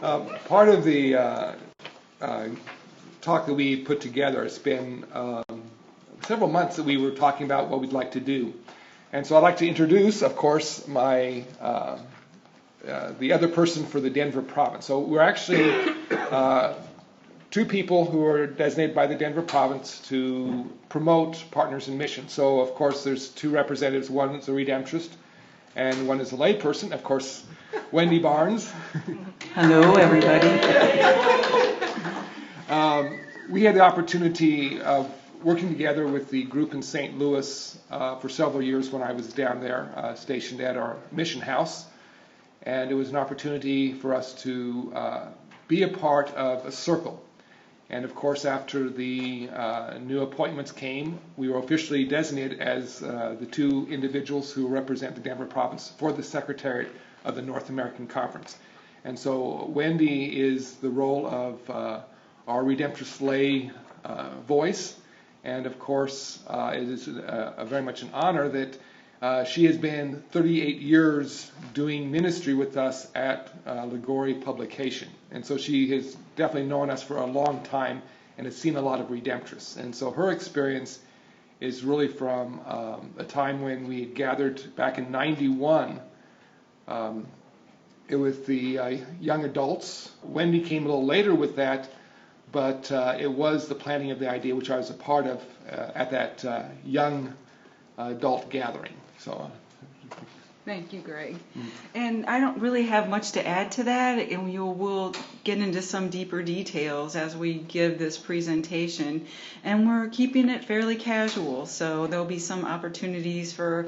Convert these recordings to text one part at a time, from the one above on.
Part of the talk that we put together, it's been several months that we were talking about what we'd like to do. And so I'd like to introduce, of course, my the other person for the Denver province. So we're actually two people who are designated by the Denver province to promote Partners in Mission. So, of course, there's two representatives. One is a Redemptorist and one is a layperson. Of course, Wendy Barnes. Hello, everybody. We had the opportunity of working together with the group in St. Louis for several years when I was down there, stationed at our mission house. And it was an opportunity for us to be a part of a circle. And of course, after the new appointments came, we were officially designated as the two individuals who represent the Denver province for the Secretariat of the North American Conference. And so Wendy is the role of our Redemptorist lay voice. And of course, it is very much an honor that she has been 38 years doing ministry with us at Liguori Publication. And so she has definitely known us for a long time and has seen a lot of Redemptorists. And so her experience is really from a time when we had gathered back in 91 with the young adults. Wendy came a little later with that, but it was the planning of the idea, which I was a part of at that young adult gathering. So, Thank you, Greg. And I don't really have much to add to that, and we'll get into some deeper details as we give this presentation. And we're keeping it fairly casual, so there'll be some opportunities for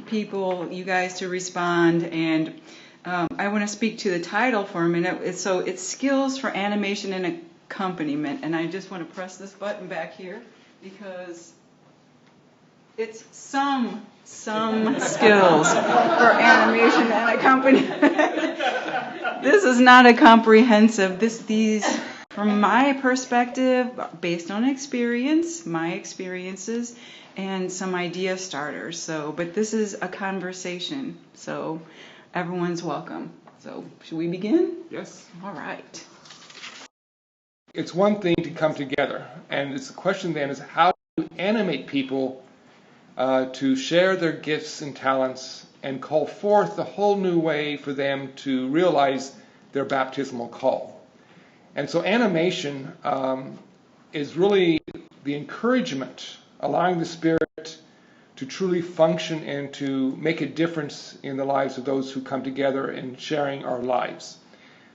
people, you guys, to respond. And I want to speak to the title for a minute. So it's Skills for Animation and Accompaniment. And I just want to press this button back here because it's some skills for animation and accompaniment. This is not a comprehensive. These, from my perspective, based on experience, my experiences, and some idea starters. So, but this is a conversation. So, everyone's welcome. So, should we begin? yes. All right. It's one thing to come together, and it's the question then is how to animate people to share their gifts and talents and call forth a whole new way for them to realize their baptismal call. And so animation is really the encouragement, allowing the Spirit to truly function and to make a difference in the lives of those who come together and sharing our lives.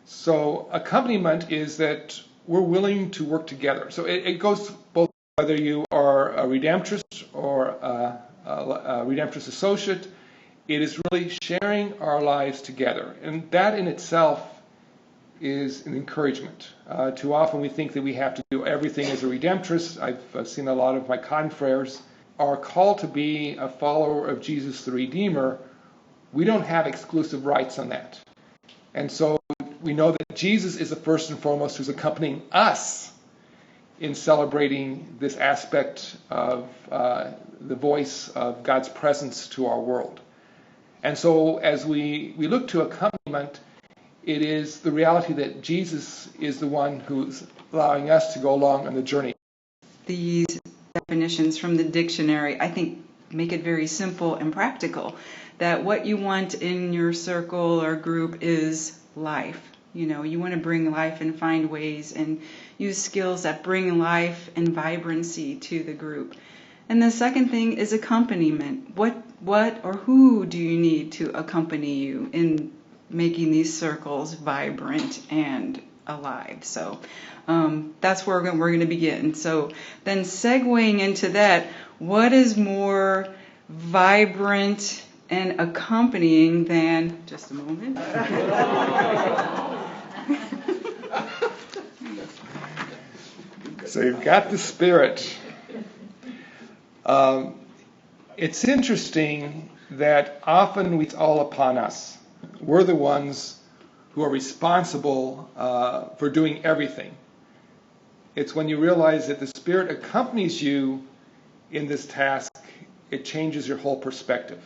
So accompaniment is that we're willing to work together. So it goes both whether you are a Redemptorist or a Redemptorist associate. It is really sharing our lives together. And that in itself is an encouragement. Too often we think that we have to do everything as a Redemptorist. I've seen a lot of my confreres. Our call to be a follower of Jesus the Redeemer, we don't have exclusive rights on that. And so we know that Jesus is the first and foremost who's accompanying us in celebrating this aspect of the voice of God's presence to our world. And so as we look to accompaniment, it is the reality that Jesus is the one who's allowing us to go along on the journey. These definitions from the dictionary, I think, make it very simple and practical, that what you want in your circle or group is life. You know, you want to bring life and find ways and use skills that bring life and vibrancy to the group. And the second thing is accompaniment. What or who do you need to accompany you in making these circles vibrant and alive? So that's where we're going to begin. So then segueing into that, what is more vibrant and accompanying than, just a moment. So you've got the Spirit. It's interesting that often it's all upon us. We're the ones who are responsible for doing everything. It's when you realize that the Spirit accompanies you in this task, it changes your whole perspective.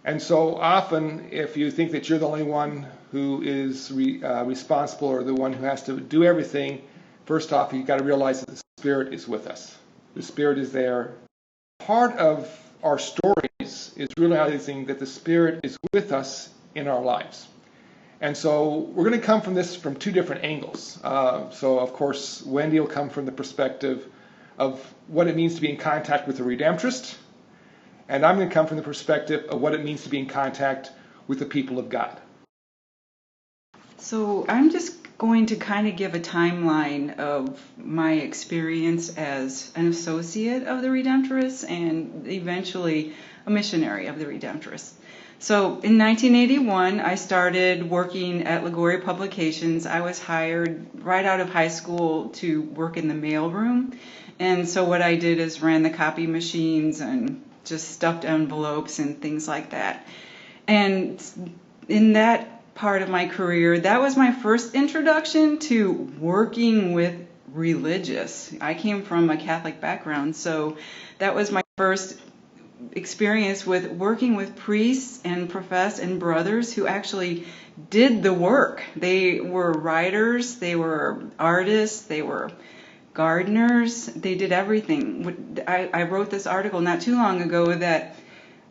And so often, if you think that you're the only one who is responsible or the one who has to do everything, first off, you've got to realize that the Spirit is with us. The Spirit is there. Part of our stories is realizing that the Spirit is with us in our lives. And so we're going to come from this from two different angles. So, of course, Wendy will come from the perspective of what it means to be in contact with the Redemptorist. And I'm going to come from the perspective of what it means to be in contact with the people of God. So I'm just going to kind of give a timeline of my experience as an associate of the Redemptorists and eventually a missionary of the Redemptorists. So in 1981, I started working at Liguori Publications. I was hired right out of high school to work in the mailroom. And so what I did is ran the copy machines and just stuffed envelopes and things like that. And in that part of my career, that was my first introduction to working with religious. I came from a Catholic background, so that was my first experience with working with priests and professed and brothers who actually did the work. They were writers, they were artists, they were gardeners, they did everything. I wrote this article not too long ago that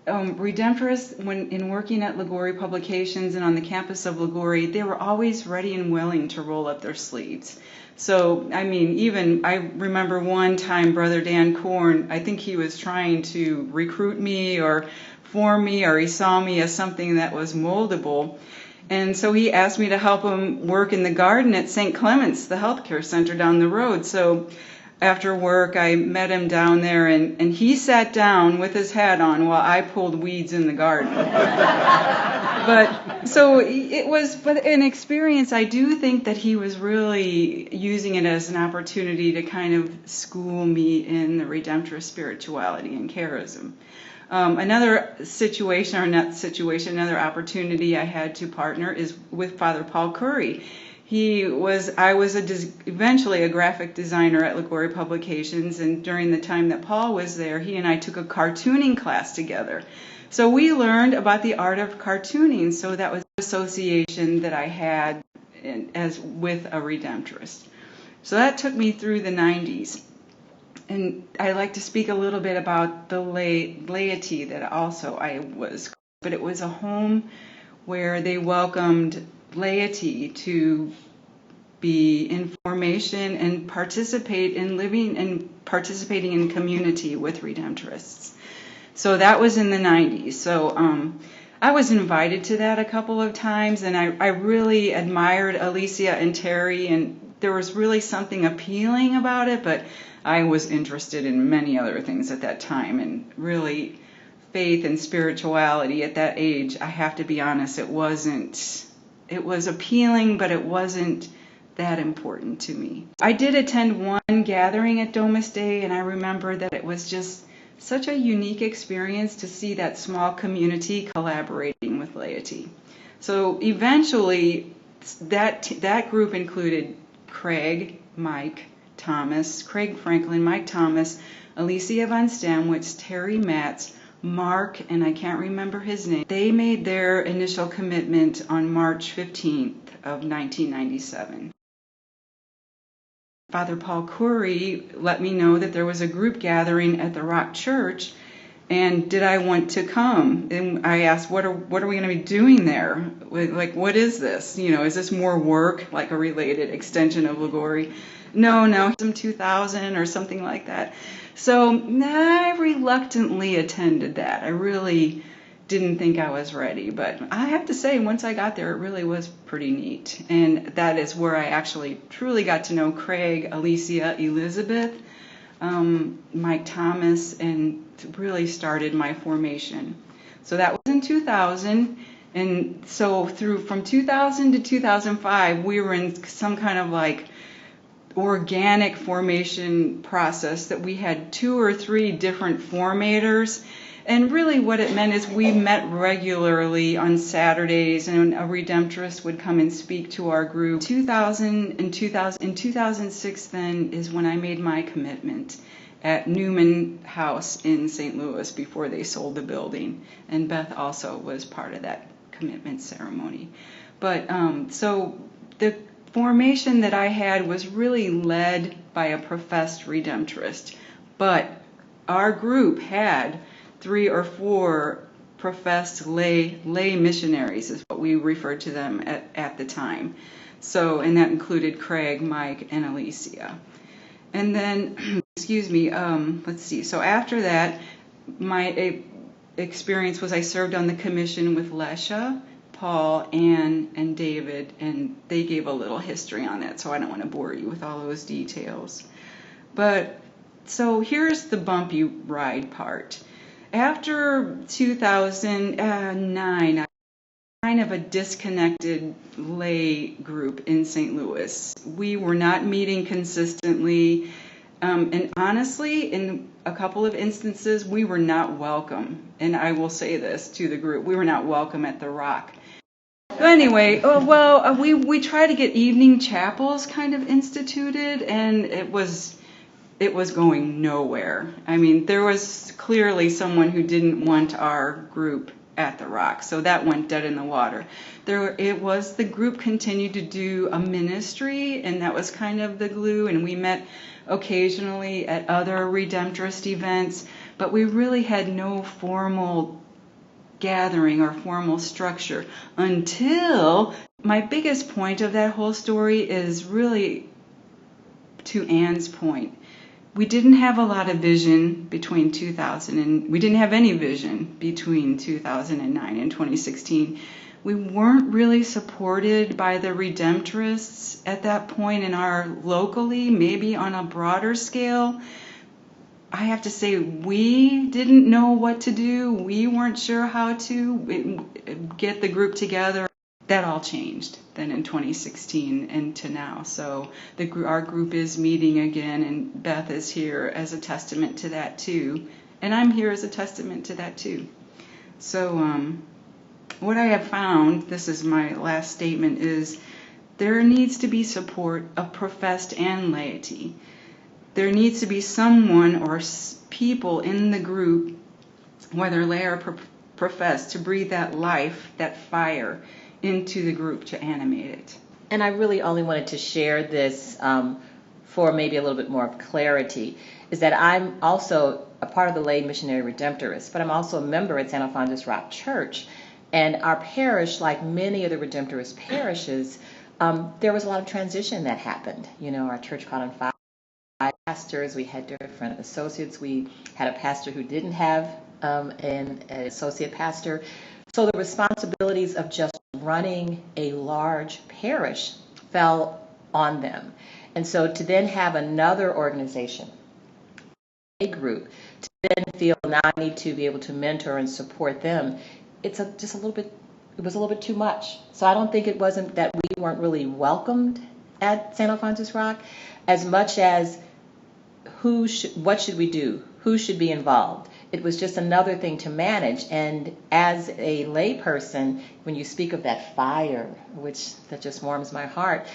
Redemptorists, when in working at Liguori Publications and on the campus of Liguori, they were always ready and willing to roll up their sleeves. So, I mean, even I remember one time Brother Dan Korn, I think he was trying to recruit me or form me, or he saw me as something that was moldable. And so he asked me to help him work in the garden at St. Clement's, the healthcare center down the road. So after work, I met him down there, and he sat down with his hat on while I pulled weeds in the garden. But so it was, but an experience. I do think that he was really using it as an opportunity to kind of school me in the Redemptorist spirituality and charism. Another situation, or not situation, another opportunity I had to partner is with Father Paul Curry. I was eventually a graphic designer at Liguori Publications, and during the time that Paul was there, he and I took a cartooning class together. So we learned about the art of cartooning, so that was an association that I had with a Redemptorist. So that took me through the 90s. And I'd like to speak a little bit about the laity that also I was, but it was a home where they welcomed laity to be in formation and participate in living and participating in community with Redemptorists. So that was in the 90s. So I was invited to that a couple of times, and I really admired Alicia and Terry, and there was really something appealing about it, but I was interested in many other things at that time, and really faith and spirituality at that age, I have to be honest, it was appealing, but it wasn't that important to me. I did attend one gathering at Domus Dei, and I remember that it was just such a unique experience to see that small community collaborating with laity. So eventually, that group included Craig Franklin, Mike Thomas, Alicia von Stamwitz, Terry Matz, Mark, and I can't remember his name. They made their initial commitment on March 15th of 1997. Father Paul Curry let me know that there was a group gathering at the Rock Church, and did I want to come? And I asked, what are we going to be doing there? Like, what is this? Is this more work, like a related extension of Liguori? No, some 2000 or something like that. So I reluctantly attended that. I really didn't think I was ready, but I have to say, once I got there, it really was pretty neat. And that is where I actually truly got to know Craig, Alicia, Elizabeth, Mike Thomas, and really started my formation. So that was in 2000. And so from 2000 to 2005, we were in some kind of like organic formation process that we had 2 or 3 different formators. And really what it meant is we met regularly on Saturdays, and a Redemptorist would come and speak to our group. In 2006 then is when I made my commitment. at Newman House in St. Louis before they sold the building. And Beth also was part of that commitment ceremony. But so the formation that I had was really led by a professed Redemptorist. But our group had 3 or 4 professed lay missionaries, is what we referred to them at the time. So, and that included Craig, Mike, and Alicia. And then, excuse me, let's see. So after that, my experience was I served on the commission with Lesha, Paul, Ann, and David, and they gave a little history on that, so I don't want to bore you with all those details. But, so here's the bumpy ride part. After 2009, I was kind of a disconnected lay group in St. Louis. We were not meeting consistently, and honestly, in a couple of instances, we were not welcome. And I will say this to the group, we were not welcome at the Rock. But anyway, we tried to get evening chapels kind of instituted, and it was going nowhere. I mean, there was clearly someone who didn't want our group at the Rock, so that went dead in the water. The group continued to do a ministry, and that was kind of the glue, and we met occasionally at other Redemptorist events, but we really had no formal gathering or formal structure until my biggest point of that whole story is really to Ann's point. We didn't have a lot of vision between 2000 and we didn't have any vision between 2009 and 2016. We weren't really supported by the Redemptorists at that point in our locally, maybe on a broader scale. I have to say, we didn't know what to do. We weren't sure how to get the group together. That all changed then in 2016 and to now. So our group is meeting again, and Beth is here as a testament to that too. And I'm here as a testament to that too. So what I have found, this is my last statement, is there needs to be support of professed and laity. There needs to be someone or people in the group, whether lay or professed, to breathe that life, that fire, into the group to animate it. And I really only wanted to share this for maybe a little bit more of clarity, is that I'm also a part of the lay missionary Redemptorists, but I'm also a member at San Alfonso's Rock Church. And our parish, like many of the Redemptorist parishes, there was a lot of transition that happened. You know, our church caught on fire. Pastors, we had different associates. We had a pastor who didn't have an associate pastor. So the responsibilities of just running a large parish fell on them. And so to then have another organization, a group, to then feel now I need to be able to mentor and support them, it was a little bit too much. So I don't think it wasn't that we weren't really welcomed at San Alfonso's Rock, as much as what should we do? Who should be involved? It was just another thing to manage. And as a layperson, when you speak of that fire, that just warms my heart,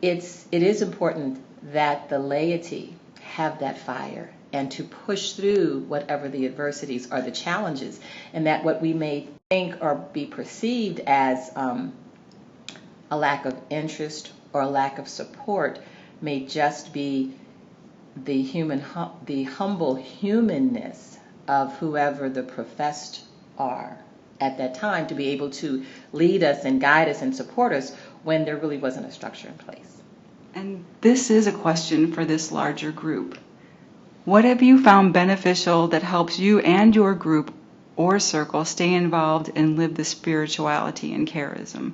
it is important that the laity have that fire and to push through whatever the adversities or the challenges, and that what we may think or be perceived as a lack of interest or a lack of support may just be the humble humanness of whoever the professed are at that time, to be able to lead us and guide us and support us when there really wasn't a structure in place. And this is a question for this larger group. What have you found beneficial that helps you and your group or circle stay involved and live the spirituality and charism?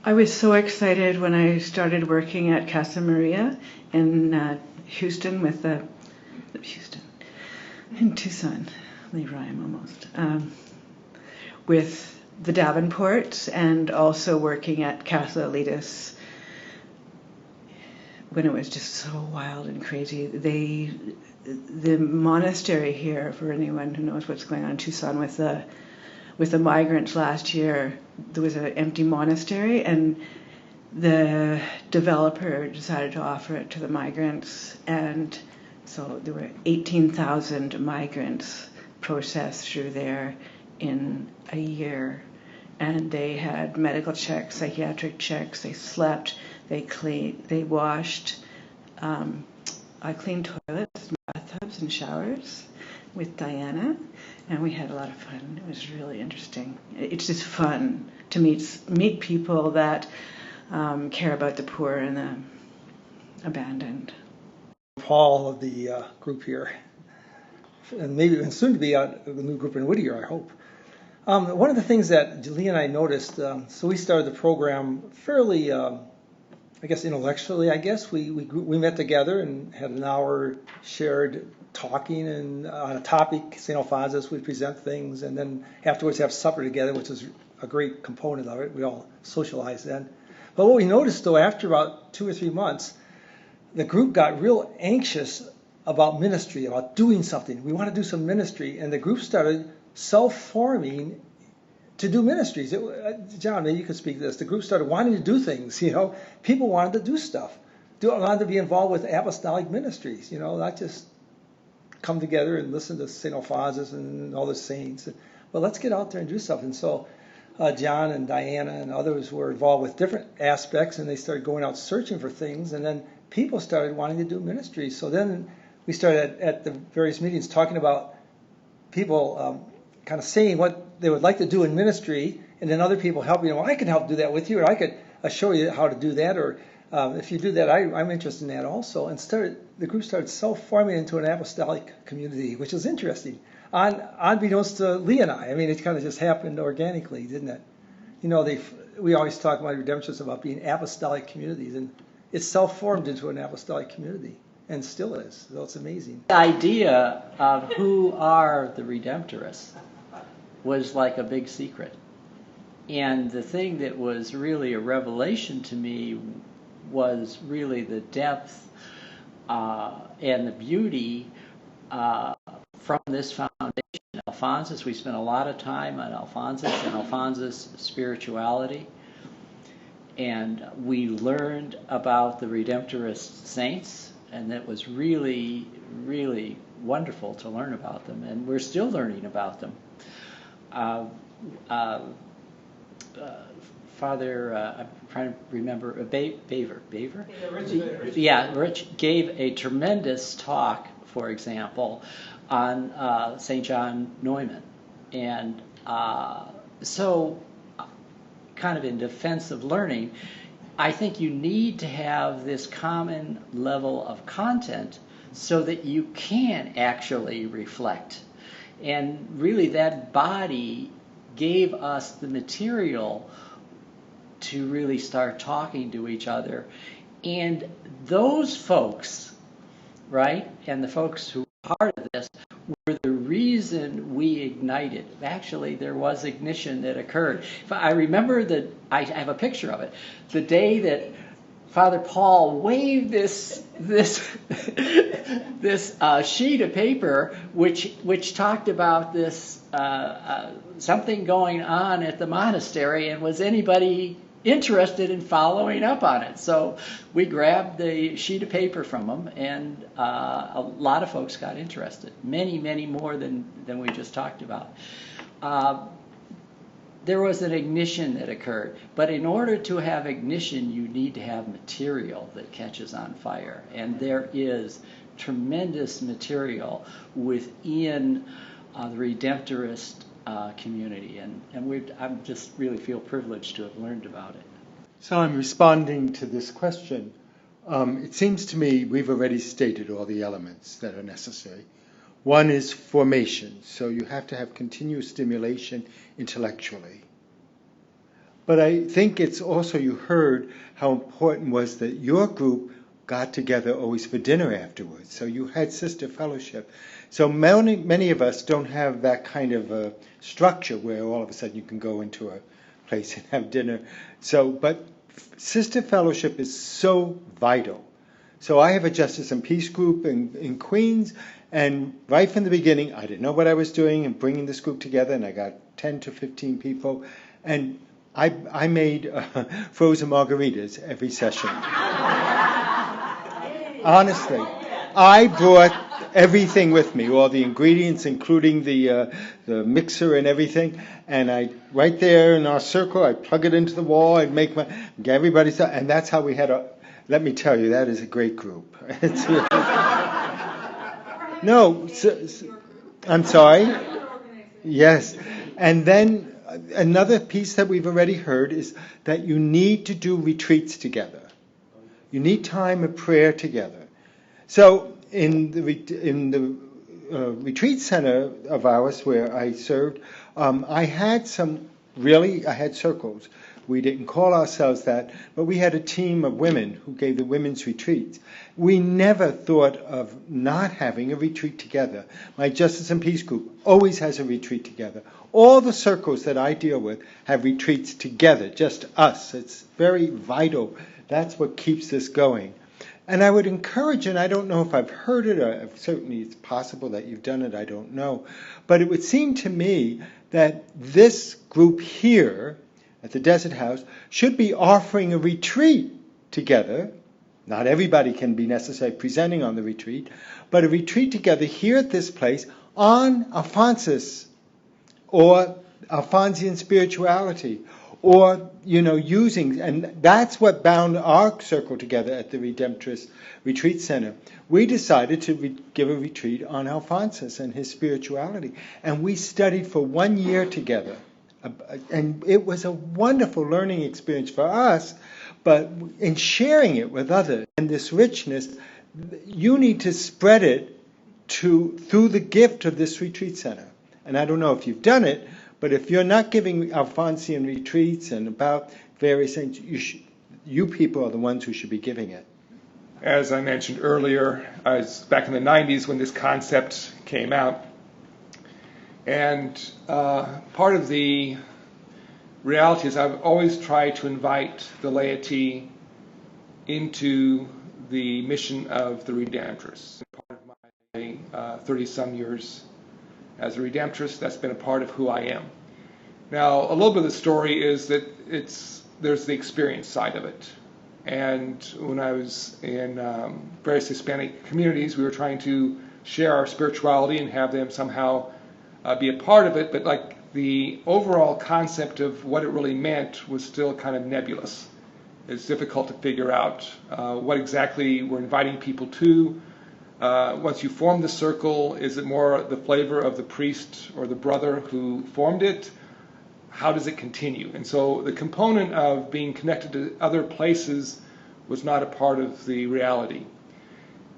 I was so excited when I started working at Casa Maria in Houston in Tucson, they rhyme almost, with the Davenports, and also working at Casa Elitis when it was just so wild and crazy. The monastery here, for anyone who knows what's going on in Tucson with the migrants last year, there was an empty monastery, and the developer decided to offer it to the migrants, and So there were 18,000 migrants processed through there in a year. And they had medical checks, psychiatric checks, they slept, they cleaned, they washed. I cleaned toilets, bathtubs, and showers with Diana, and we had a lot of fun. It was really interesting. It's just fun to meet people that care about the poor and the abandoned. Paul of the group here, and maybe soon to be a new group in Whittier, I hope. One of the things that Julie and I noticed, so we started the program fairly, I guess intellectually, we met together and had an hour shared talking and on a topic, St. Alphonsus, we'd present things, and then afterwards have supper together, which was a great component of it. We all socialized then. But what we noticed, though, after about 2 or 3 months, the group got real anxious about ministry, about doing something. We want to do some ministry, and the group started self-forming to do ministries. John, maybe you could speak to this. The group started wanting to do things, People wanted to do stuff. Wanted to be involved with apostolic ministries, not just come together and listen to St. Alphonsus and all the saints. But let's get out there and do stuff. And so John and Diana and others were involved with different aspects, and they started going out searching for things, and then people started wanting to do ministry. So then we started at the various meetings talking about people kind of saying what they would like to do in ministry, and then other people helping. Well, I can help do that with you, or I could show you how to do that, or if you do that, I'm interested in that also. And the group started self-forming into an apostolic community, which is interesting. Unbeknownst to Lee and I. It kind of just happened organically, didn't it? We always talk about Redemptorists about being apostolic communities, and it's self-formed into an apostolic community, and still is. So it's amazing. The idea of who are the Redemptorists was like a big secret. And the thing that was really a revelation to me was really the depth and the beauty from this foundation. Alphonsus, we spent a lot of time on Alphonsus and Alphonsus' spirituality. And we learned about the Redemptorist saints, and it was really, really wonderful to learn about them. And we're still learning about them. Father, I'm trying to remember, Baver? Yeah, Rich gave a tremendous talk, for example, on St. John Neumann. And so, kind of in defense of learning, I think you need to have this common level of content so that you can actually reflect. And really that body gave us the material to really start talking to each other. And those folks, right, and the folks who were part of this were the reason we ignited. Actually, there was ignition that occurred. I remember that I have a picture of it. The day that Father Paul waved this sheet of paper, which talked about this something going on at the monastery, and was anybody interested in following up on it? So we grabbed the sheet of paper from them, and a lot of folks got interested. Many, many more than we just talked about. There was an ignition that occurred. But in order to have ignition, you need to have material that catches on fire. And there is tremendous material within the Redemptorist community. And I just really feel privileged to have learned about it. So I'm responding to this question. It seems to me we've already stated all the elements that are necessary. One is formation, so you have to have continuous stimulation intellectually. But I think it's also, you heard how important was that your group got together always for dinner afterwards. So you had sister fellowship. So many of us don't have that kind of a structure where all of a sudden you can go into a place and have dinner. But sister fellowship is so vital. So I have a Justice and Peace group in Queens, and right from the beginning, I didn't know what I was doing in bringing this group together, and I got 10 to 15 people, and I made frozen margaritas every session. Honestly. I brought everything with me, all the ingredients, including the mixer and everything. And right there in our circle, I plug it into the wall. I'd make everybody, and that's how we had let me tell you, that is a great group. It's really, no, I'm sorry. Yes. And then another piece that we've already heard is that you need to do retreats together. You need time of prayer together. So in the retreat center of ours where I served, I had circles. We didn't call ourselves that, but we had a team of women who gave the women's retreats. We never thought of not having a retreat together. My Justice and Peace group always has a retreat together. All the circles that I deal with have retreats together, just us. It's very vital. That's what keeps this going. And I would encourage, and I don't know if I've heard it, or certainly it's possible that you've done it, I don't know, but it would seem to me that this group here at the Desert House should be offering a retreat together. Not everybody can be necessarily presenting on the retreat, but a retreat together here at this place on Alphonsus or Alphonsian spirituality, or, using, and that's what bound our circle together at the Redemptorist Retreat Center. We decided to give a retreat on Alphonsus and his spirituality, and we studied for 1 year together. And it was a wonderful learning experience for us, but in sharing it with others, and this richness, you need to spread it through the gift of this retreat center. And I don't know if you've done it, but if you're not giving Alphonsian retreats and about various things, you people are the ones who should be giving it. As I mentioned earlier, I was back in the 90s when this concept came out. And part of the reality is I've always tried to invite the laity into the mission of the Redemptorists. Part of my 30-some years as a Redemptorist, that's been a part of who I am. Now, a little bit of the story is that there's the experience side of it. And when I was in various Hispanic communities, we were trying to share our spirituality and have them somehow be a part of it, but the overall concept of what it really meant was still kind of nebulous. It's difficult to figure out what exactly we're inviting people to. Once you form the circle, is it more the flavor of the priest or the brother who formed it? How does it continue? And so the component of being connected to other places was not a part of the reality.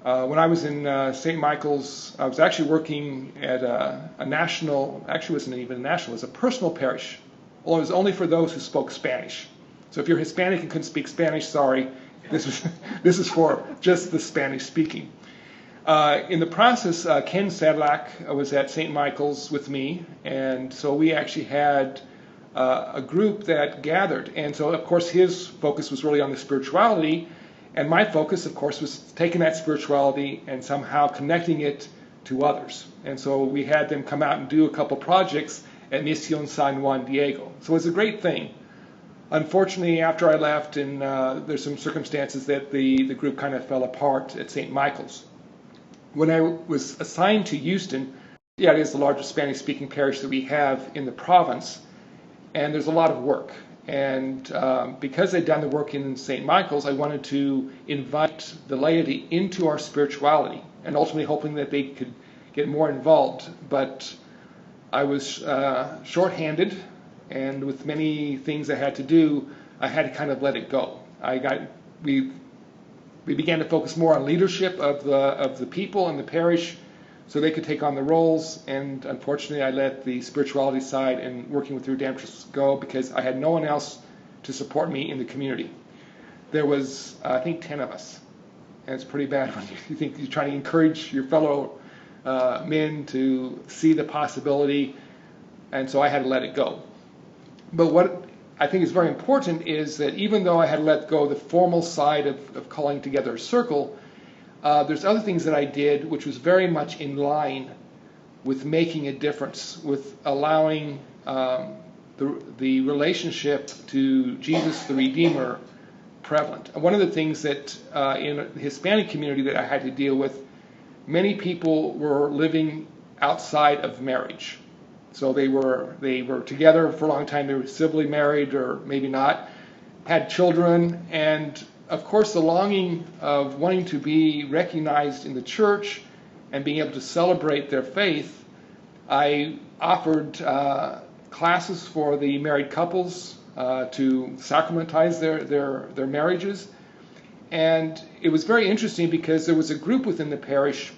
When I was in St. Michael's, I was actually working at a national, actually it wasn't even a national, it was a personal parish. Well, it was only for those who spoke Spanish. So if you're Hispanic and couldn't speak Spanish, sorry, this is for just the Spanish speaking. In the process, Ken Sedlak was at St. Michael's with me, and so we actually had a group that gathered. And so, of course, his focus was really on the spirituality, and my focus, of course, was taking that spirituality and somehow connecting it to others. And so we had them come out and do a couple projects at Misión San Juan Diego. So it was a great thing. Unfortunately, after I left, and there's some circumstances that the group kind of fell apart at St. Michael's. When I was assigned to Houston, it is the largest Spanish-speaking parish that we have in the province, and there's a lot of work. And because they'd done the work in St. Michael's, I wanted to invite the laity into our spirituality, and ultimately hoping that they could get more involved. But I was shorthanded, and with many things I had to do, I had to kind of let it go. We began to focus more on leadership of the people in the parish so they could take on the roles, and unfortunately I let the spirituality side and working with the Redemptorists go because I had no one else to support me in the community. There was, I think, 10 of us, and it's pretty bad when you think you're trying to encourage your fellow men to see the possibility, and so I had to let it go. But what I think is very important is that even though I had let go of the formal side of calling together a circle, there's other things that I did which was very much in line with making a difference, with allowing the relationship to Jesus the Redeemer prevalent. And one of the things that in the Hispanic community that I had to deal with many people were living outside of marriage. So they were together for a long time. They were civilly married, or maybe not, had children, and of course the longing of wanting to be recognized in the church and being able to celebrate their faith. I offered classes for the married couples to sacramentize their marriages, and it was very interesting because there was a group within the parish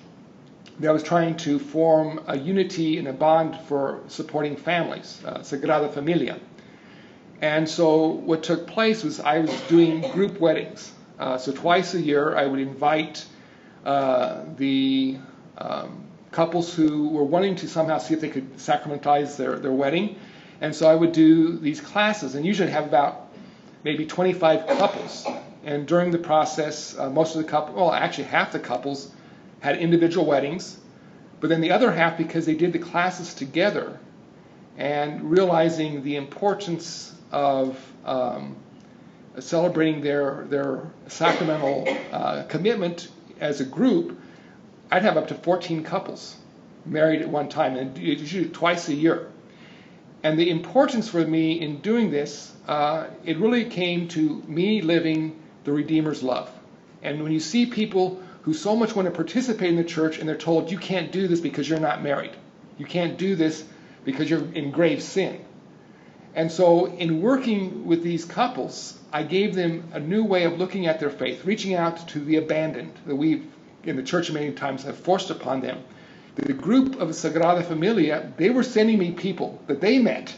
that was trying to form a unity and a bond for supporting families, Sagrada Familia. And so what took place was I was doing group weddings. So twice a year I would invite the couples who were wanting to somehow see if they could sacramentize their wedding. And so I would do these classes, and usually have about maybe 25 couples. And during the process, most of the couples, well, actually half the couples had individual weddings, but then the other half, because they did the classes together and realizing the importance of celebrating their sacramental commitment as a group, I'd have up to 14 couples married at one time, and usually twice a year. And the importance for me in doing this, it really came to me living the Redeemer's love. And when you see people who so much want to participate in the church and they're told, you can't do this because you're not married. You can't do this because you're in grave sin. And so in working with these couples, I gave them a new way of looking at their faith, reaching out to the abandoned that we in the church many times have forced upon them. The group of Sagrada Familia, they were sending me people that they met.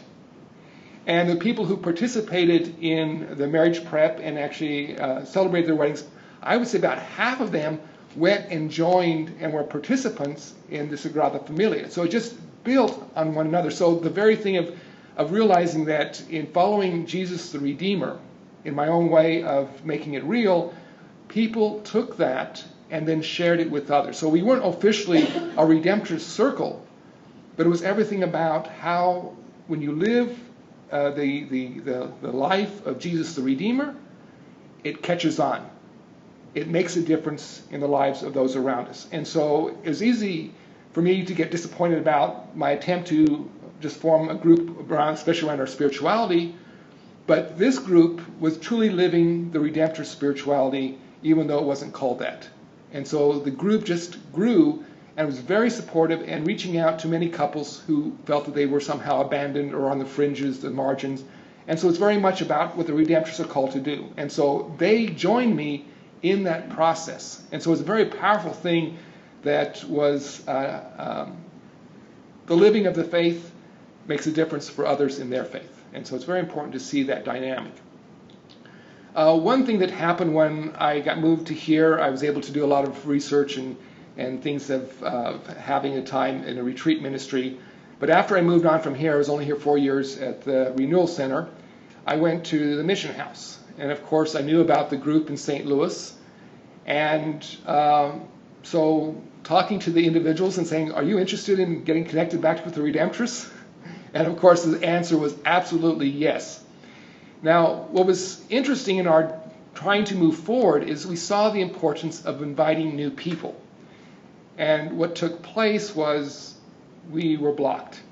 And the people who participated in the marriage prep and actually celebrated their weddings, I would say about half of them went and joined and were participants in the Sagrada Familia. So it just built on one another. So the very thing of realizing that in following Jesus the Redeemer, in my own way of making it real, people took that and then shared it with others. So we weren't officially a Redemptorist circle, but it was everything about how when you live the life of Jesus the Redeemer, it catches on. It makes a difference in the lives of those around us. And so it was easy for me to get disappointed about my attempt to just form a group around, especially around our spirituality. But this group was truly living the Redemptorist spirituality, even though it wasn't called that. And so the group just grew and was very supportive and reaching out to many couples who felt that they were somehow abandoned or on the fringes, the margins. And so it's very much about what the Redemptorists are called to do. And so they joined me in that process. And so it's a very powerful thing that was the living of the faith makes a difference for others in their faith. And so it's very important to see that dynamic. One thing that happened when I got moved to here, I was able to do a lot of research and things of having a time in a retreat ministry. But after I moved on from here, I was only here 4 years at the Renewal Center, I went to the Mission House. And of course, I knew about the group in St. Louis. And so talking to the individuals and saying, are you interested in getting connected back with the Redemptorists? And of course, the answer was absolutely yes. Now, what was interesting in our trying to move forward is we saw the importance of inviting new people. And what took place was we were blocked.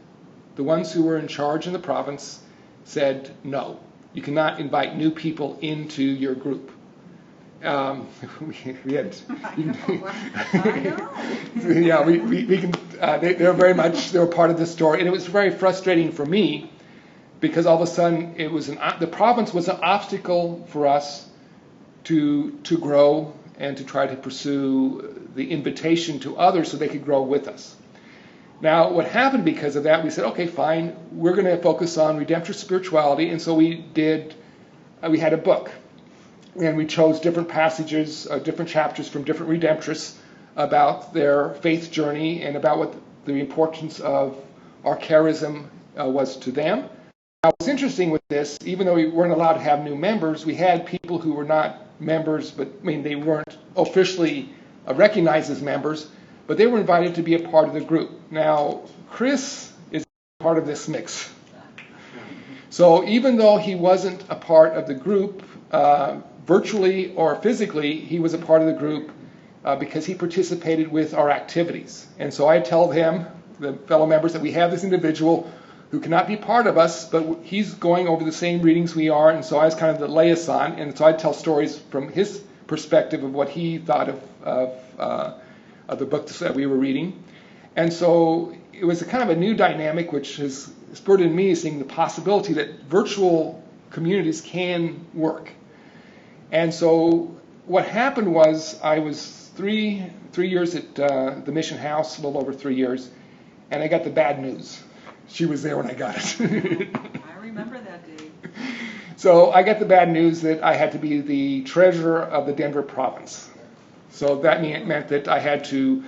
The ones who were in charge in the province said, no, you cannot invite new people into your group. We had, yeah, we can. They're very much. They were part of the story, and it was very frustrating for me because all of a sudden it was the province was an obstacle for us to grow and to try to pursue the invitation to others so they could grow with us. Now, what happened because of that? We said, okay, fine, we're going to focus on Redemptorist spirituality, and so we had a book. And we chose different passages, different chapters from different Redemptorists about their faith journey and about what the importance of our charism was to them. Now, what's interesting with this, even though we weren't allowed to have new members, we had people who were not members, but they weren't officially recognized as members, but they were invited to be a part of the group. Now, Chris is part of this mix. So even though he wasn't a part of the group, virtually or physically, he was a part of the group, because he participated with our activities. And so I tell him, the fellow members, that we have this individual who cannot be part of us, but he's going over the same readings we are, and so I was kind of the liaison, and so I tell stories from his perspective of what he thought of the books that we were reading. And so it was a kind of a new dynamic which has spurred in me seeing the possibility that virtual communities can work. And so what happened was I was three years at the Mission House, a little over 3 years, and I got the bad news. She was there when I got it. I remember that day. So I got the bad news that I had to be the treasurer of the Denver province. So that meant that I had to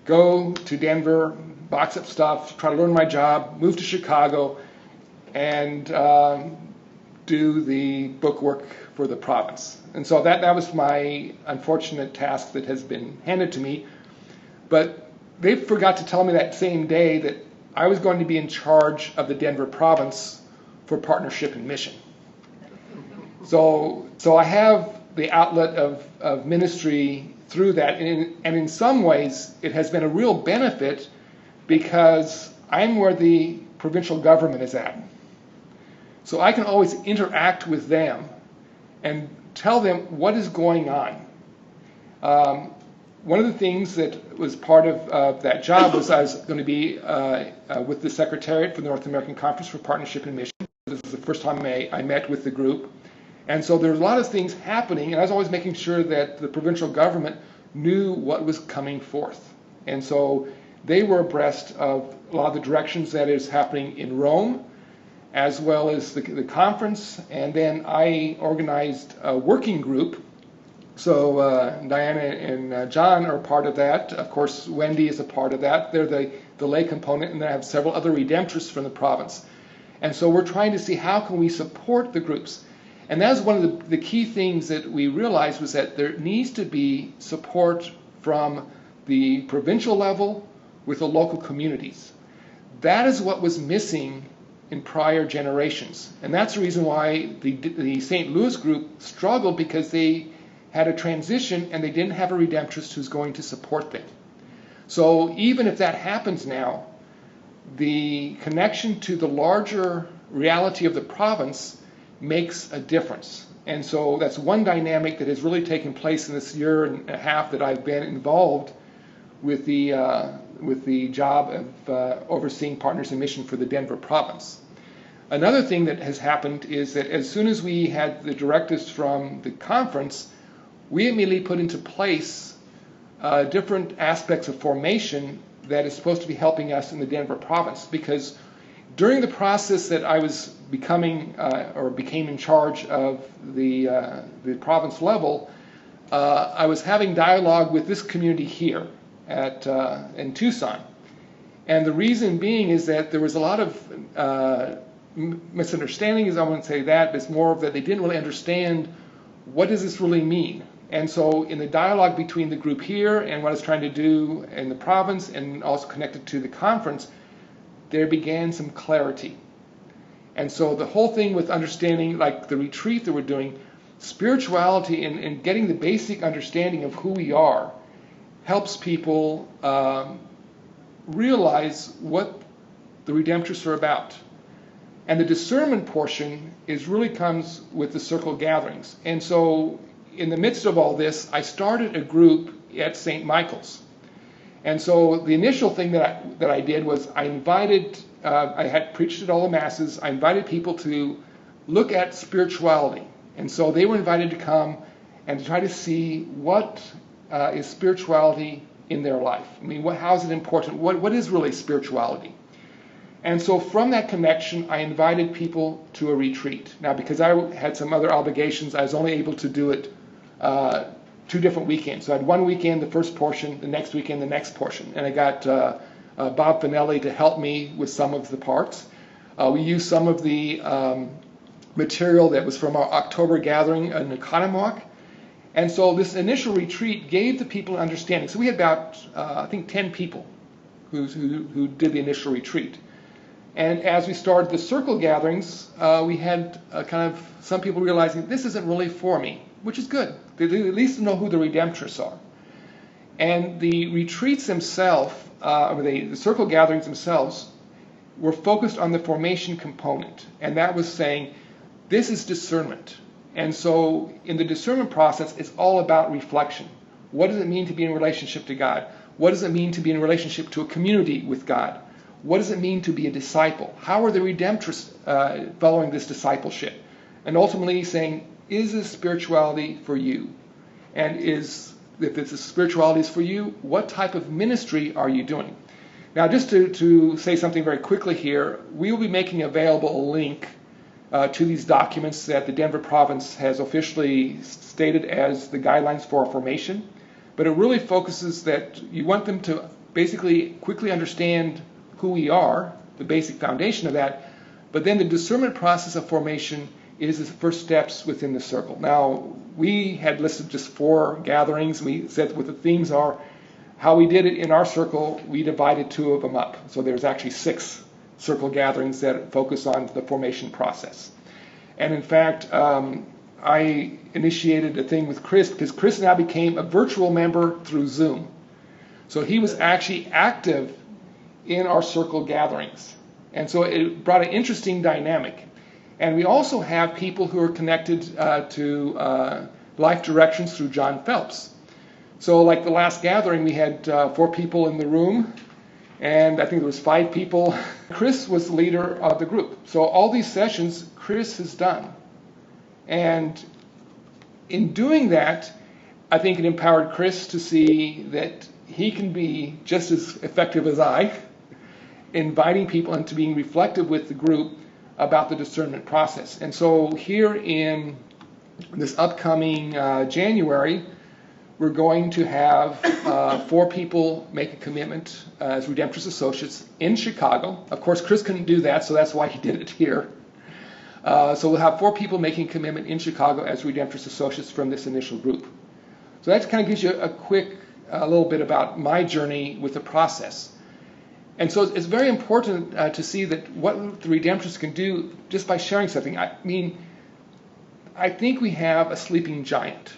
go to Denver, box up stuff, try to learn my job, move to Chicago, and do the book work for the province. And so that was my unfortunate task that has been handed to me. But they forgot to tell me that same day that I was going to be in charge of the Denver province for partnership and mission. So I have the outlet of ministry through that, and in some ways it has been a real benefit because I'm where the provincial government is at. So I can always interact with them and tell them what is going on. One of the things that was part of that job was I was going to be with the Secretariat for the North American Conference for Partnership and Mission. This is the first time I met with the group. And so there were a lot of things happening, and I was always making sure that the provincial government knew what was coming forth. And so they were abreast of a lot of the directions that is happening in Rome, as well as the conference. And then I organized a working group. So Diana and John are part of that. Of course, Wendy is a part of that. They're the lay component, and then I have several other Redemptorists from the province. And so we're trying to see how can we support the groups. And that was one of the key things that we realized was that there needs to be support from the provincial level with the local communities. That is what was missing in prior generations. And that's the reason why the St. Louis group struggled, because they had a transition and they didn't have a Redemptorist who's going to support them. So even if that happens now, the connection to the larger reality of the province makes a difference. And so that's one dynamic that has really taken place in this year and a half that I've been involved with the job of overseeing Partners in Mission for the Denver province. Another thing that has happened is that as soon as we had the directives from the conference, we immediately put into place different aspects of formation that is supposed to be helping us in the Denver province. Because during the process that I was became in charge of the province level, I was having dialogue with this community here in Tucson. And the reason being is that there was a lot of misunderstanding, I wouldn't say that, but it's more of that they didn't really understand what does this really mean. And so in the dialogue between the group here and what I was trying to do in the province and also connected to the conference, there began some clarity. And so the whole thing with understanding, like the retreat that we're doing, spirituality and getting the basic understanding of who we are helps people realize what the Redemptorists are about. And the discernment portion really comes with the circle gatherings. And so in the midst of all this, I started a group at St. Michael's. And so the initial thing that I did was I had preached at all the masses. I invited people to look at spirituality. And so they were invited to come and to try to see what is spirituality in their life. I mean, how is it important? What is really spirituality? And so from that connection, I invited people to a retreat. Now, because I had some other obligations, I was only able to do it 2 different weekends. So I had one weekend, the first portion, the next weekend, the next portion. And I got Bob Finelli to help me with some of the parts. We used some of the material that was from our October gathering in Accompaniment. And so this initial retreat gave the people an understanding. So we had about, I think, 10 people who did the initial retreat. And as we started the circle gatherings, we had kind of some people realizing this isn't really for me, which is good. They at least know who the Redemptorists are. And the retreats themselves, or the circle gatherings themselves, were focused on the formation component. And that was saying, this is discernment. And so in the discernment process, it's all about reflection. What does it mean to be in relationship to God? What does it mean to be in relationship to a community with God? What does it mean to be a disciple? How are the Redemptorists following this discipleship? And ultimately saying, is this spirituality for you? And if this spirituality is for you, what type of ministry are you doing? Now, just to say something very quickly here, we will be making available a link to these documents that the Denver province has officially stated as the guidelines for our formation. But it really focuses that you want them to basically quickly understand who we are, the basic foundation of that, but then the discernment process of formation is the first steps within the circle. Now, we had listed just 4 gatherings. We said what the themes are. How we did it in our circle, we divided 2 of them up. So there's actually 6 circle gatherings that focus on the formation process. And in fact, I initiated a thing with Chris, because Chris now became a virtual member through Zoom. So he was actually active in our circle gatherings. And so it brought an interesting dynamic. And we also have people who are connected to Life Directions through John Phelps. So like the last gathering, we had 4 people in the room, and I think there was 5 people. Chris was the leader of the group. So all these sessions, Chris has done. And in doing that, I think it empowered Chris to see that he can be just as effective as I, inviting people into being reflective with the group about the discernment process. And so here in this upcoming January, we're going to have 4 people make a commitment as Redemptorist Associates in Chicago. Of course, Chris couldn't do that, so that's why he did it here. So we'll have 4 people making a commitment in Chicago as Redemptorist Associates from this initial group. So that kind of gives you a little bit about my journey with the process. And so it's very important to see that what the Redemptorists can do just by sharing something. I mean, I think we have a sleeping giant.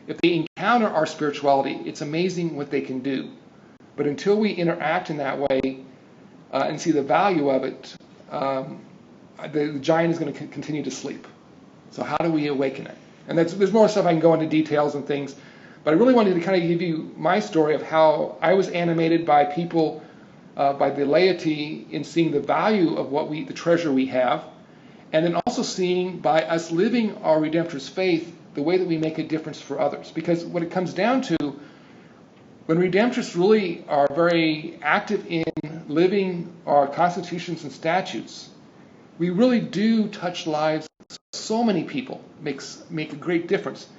If they encounter our spirituality, it's amazing what they can do. But until we interact in that way and see the value of it, the giant is going to continue to sleep. So how do we awaken it? And there's more stuff I can go into details and things, but I really wanted to kind of give you my story of how I was animated by people, by the laity, in seeing the value of the treasure we have, and then also seeing by us living our Redemptorist faith the way that we make a difference for others. Because what it comes down to, when Redemptorists really are very active in living our constitutions and statutes, we really do touch lives of so many people, make a great difference.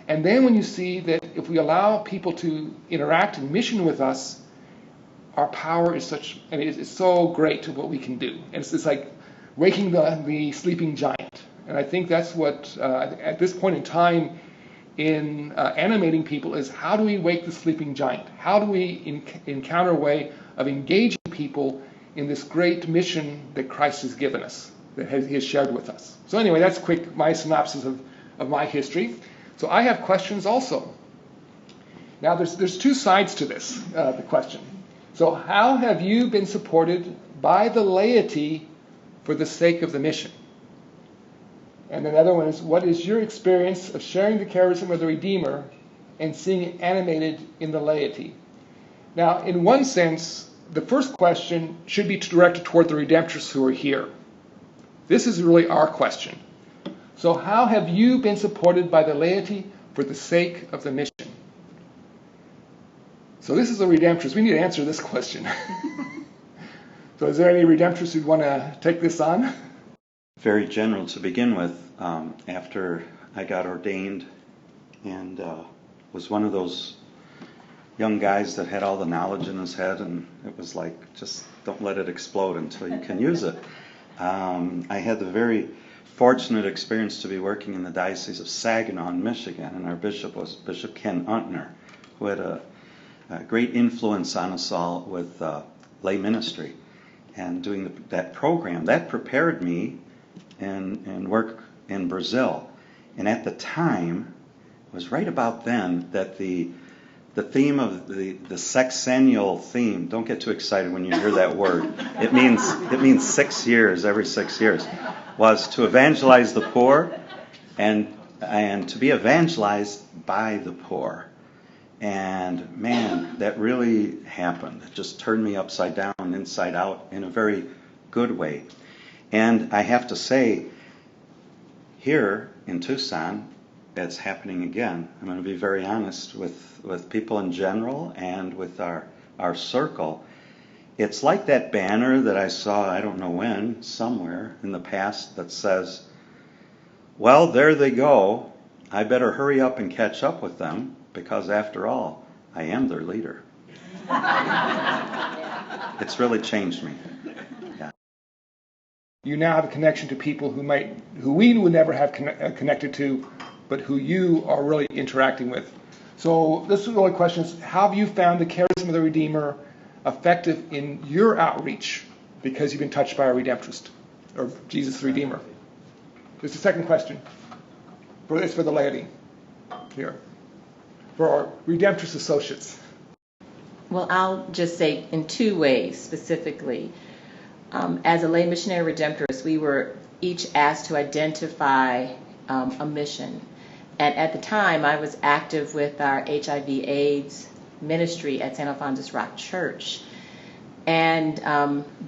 And then when you see that if we allow people to interact in mission with us, our power is it's so great to what we can do. And it's like waking the sleeping giant. And I think that's what, at this point in time, in animating people, is how do we wake the sleeping giant? How do we encounter a way of engaging people in this great mission that Christ has given us, that He has shared with us? So anyway, that's my synopsis of my history. So I have questions also. Now there's 2 sides to this, the question. So how have you been supported by the laity for the sake of the mission? And another one is, what is your experience of sharing the charism of the Redeemer and seeing it animated in the laity? Now, in one sense, the first question should be directed toward the Redemptorists who are here. This is really our question. So how have you been supported by the laity for the sake of the mission? So this is the Redemptorists. We need to answer this question. So is there any Redemptorists who'd want to take this on? Very general to begin with. After I got ordained and was one of those young guys that had all the knowledge in his head, and it was like, just don't let it explode until you can use it. I had the very fortunate experience to be working in the Diocese of Saginaw in Michigan, and our bishop was Bishop Ken Untner, who had a great influence on us all with lay ministry and doing that program. That prepared me in work in Brazil. And at the time, it was right about then that the the theme of the sexennial theme, don't get too excited when you hear that word. It means 6 years, every 6 years, was to evangelize the poor and to be evangelized by the poor. And man, that really happened. It just turned me upside down, inside out, in a very good way. And I have to say, here in Tucson, it's happening again. I'm going to be very honest with people in general and with our circle. It's like that banner that I saw, I don't know when, somewhere in the past, that says, well, there they go. I better hurry up and catch up with them, because after all, I am their leader. It's really changed me. Yeah. You now have a connection to people who we would never have connected to, but who you are really interacting with. So this is really the question is, how have you found the charism of the Redeemer effective in your outreach because you've been touched by a Redemptorist or Jesus the Redeemer? There's the second question. It's for the laity here, for our Redemptorist associates. Well, I'll just say in 2 ways specifically. As a lay missionary Redemptorist, we were each asked to identify a mission. And at the time, I was active with our HIV/AIDS ministry at St. Alphonsus Rock Church. And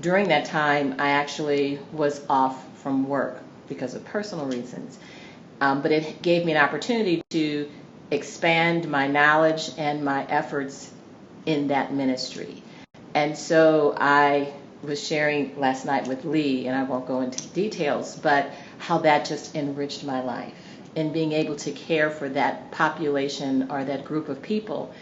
during that time, I actually was off from work because of personal reasons. But it gave me an opportunity to expand my knowledge and my efforts in that ministry. And so I was sharing last night with Lee, and I won't go into details, but how that just enriched my life in being able to care for that population or that group of people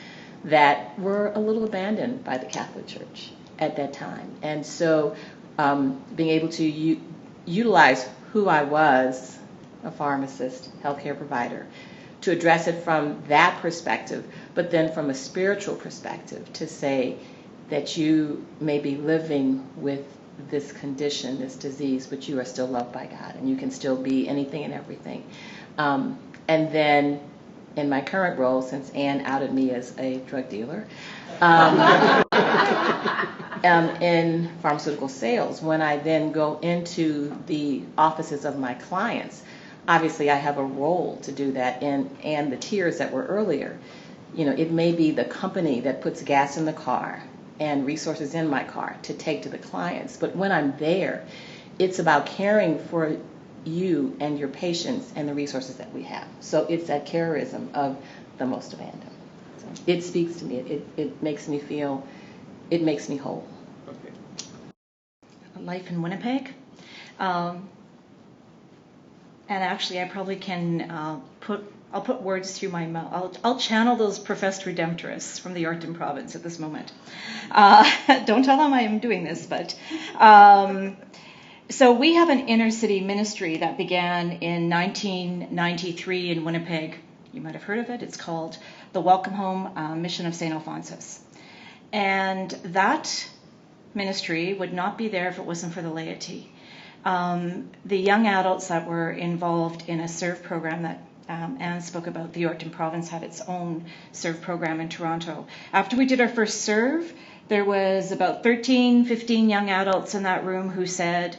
that were a little abandoned by the Catholic Church at that time. And so being able to utilize who I was, a pharmacist, healthcare provider, to address it from that perspective, but then from a spiritual perspective to say that you may be living with this condition, this disease, but you are still loved by God and you can still be anything and everything. And then in my current role, since Ann outed me as a drug dealer, in pharmaceutical sales, when I then go into the offices of my clients, obviously I have a role to do that. And the tiers that were earlier, it may be the company that puts gas in the car and resources in my car to take to the clients. But when I'm there, it's about caring for you and your patients and the resources that we have. So it's that charism of the most abandoned. So it speaks to me. It makes me feel, it makes me whole. Okay. Life in Winnipeg. And actually, I probably can I'll put words through my mouth. I'll channel those professed Redemptorists from the Yorkton province at this moment. Don't tell them I'm doing this, but so we have an inner city ministry that began in 1993 in Winnipeg. You might have heard of it. It's called the Welcome Home Mission of St. Alphonsus. And that ministry would not be there if it wasn't for the laity. The young adults that were involved in a SERVE program that Anne spoke about, the Yorkton province had its own SERVE program in Toronto. After we did our first SERVE, there was about 13, 15 young adults in that room who said,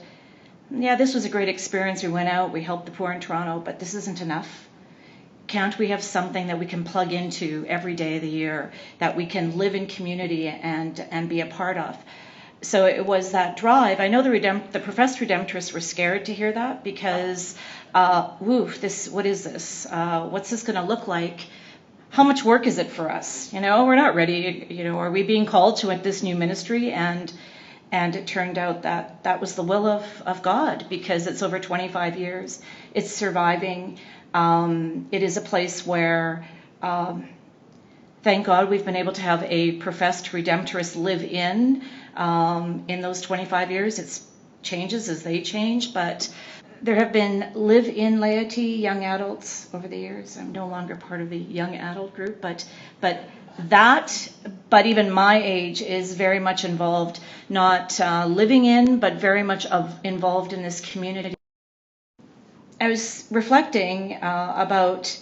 yeah, this was a great experience. We went out, we helped the poor in Toronto, but this isn't enough. Can't we have something that we can plug into every day of the year, that we can live in community and be a part of? So it was that drive. I know the professed Redemptorists were scared to hear that because, what is this? What's this going to look like? How much work is it for us? We're not ready. Are we being called to this new ministry? And it turned out that that was the will of God, because it's over 25 years. It's surviving. It is a place where, thank God, we've been able to have a professed Redemptorist live in those 25 years. It changes as they change, but there have been live-in laity, young adults over the years. I'm no longer part of the young adult group, but even my age is very much involved, not living in, but very much involved in this community. I was reflecting about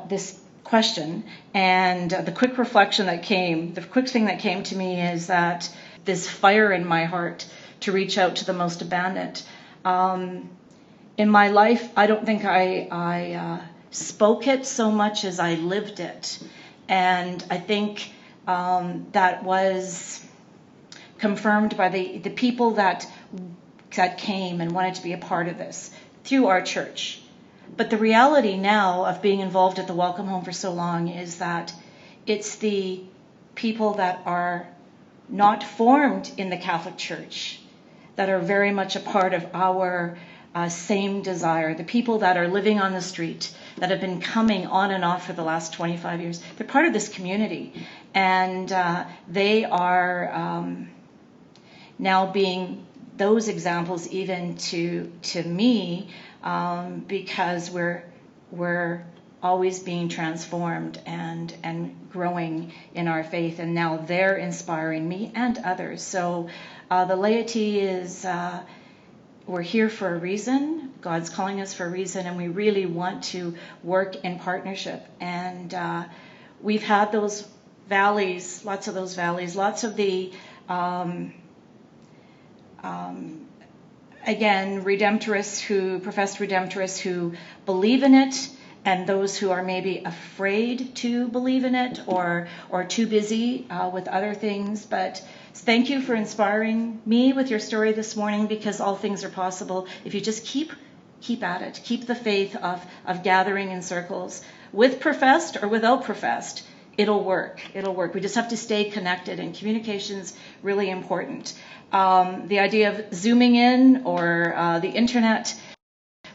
this question, and the quick thing that came to me is that this fire in my heart to reach out to the most abandoned. In my life, I don't think I spoke it so much as I lived it, and I think that was confirmed by the people that came and wanted to be a part of this through our church. But the reality now of being involved at the Welcome Home for so long is that it's the people that are not formed in the Catholic Church that are very much a part of our same desire. The people that are living on the street, that have been coming on and off for the last 25 years, they're part of this community. And they are now being those examples even to me, because we're always being transformed and growing in our faith, and now they're inspiring me and others. So the laity is, we're here for a reason. God's calling us for a reason, and we really want to work in partnership. And we've had those valleys, lots of those valleys, lots of the again, professed Redemptorists who believe in it, and those who are maybe afraid to believe in it or too busy with other things. But thank you for inspiring me with your story this morning, because all things are possible if you just keep at it. Keep the faith of gathering in circles, with professed or without professed. It'll work. We just have to stay connected, and communication's really important. The idea of Zooming in or the internet,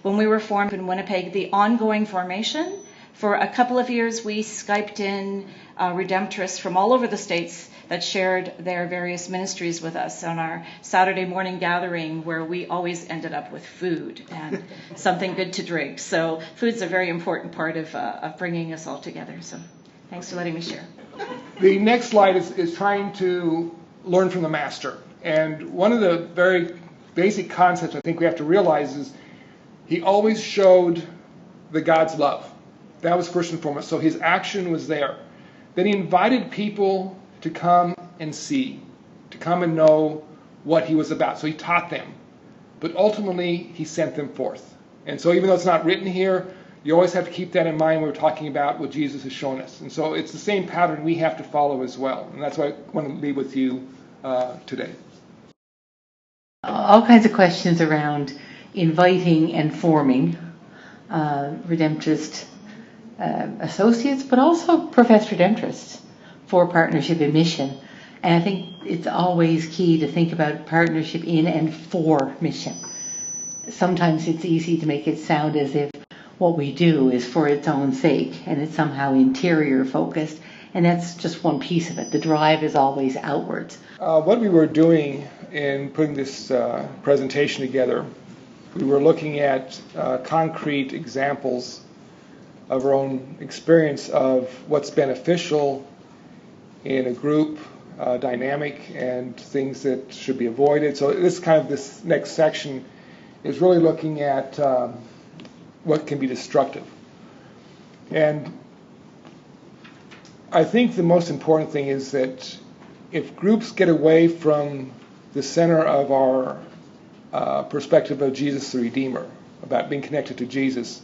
when we were formed in Winnipeg, the ongoing formation, for a couple of years we Skyped in Redemptorists from all over the States that shared their various ministries with us on our Saturday morning gathering, where we always ended up with food and something good to drink. So food's a very important part of bringing us all together. So thanks for letting me share. The next slide is trying to learn from the master. And one of the very basic concepts I think we have to realize is he always showed the God's love. That was first and foremost. So his action was there. Then he invited people to come and see, to come and know what he was about. So he taught them. But ultimately, he sent them forth. And so even though it's not written here, you always have to keep that in mind when we're talking about what Jesus has shown us. And so it's the same pattern we have to follow as well. And that's why I want to be with you today. All kinds of questions around inviting and forming Redemptorist associates, but also professed Redemptorists for partnership in mission. And I think it's always key to think about partnership in and for mission. Sometimes it's easy to make it sound as if what we do is for its own sake and it's somehow interior focused, and that's just one piece of it. The drive is always outwards. What we were doing in putting this presentation together, we were looking at concrete examples of our own experience of what's beneficial in a group dynamic and things that should be avoided. So this next section is really looking at what can be destructive. And I think the most important thing is that if groups get away from the center of our perspective of Jesus the Redeemer, about being connected to Jesus,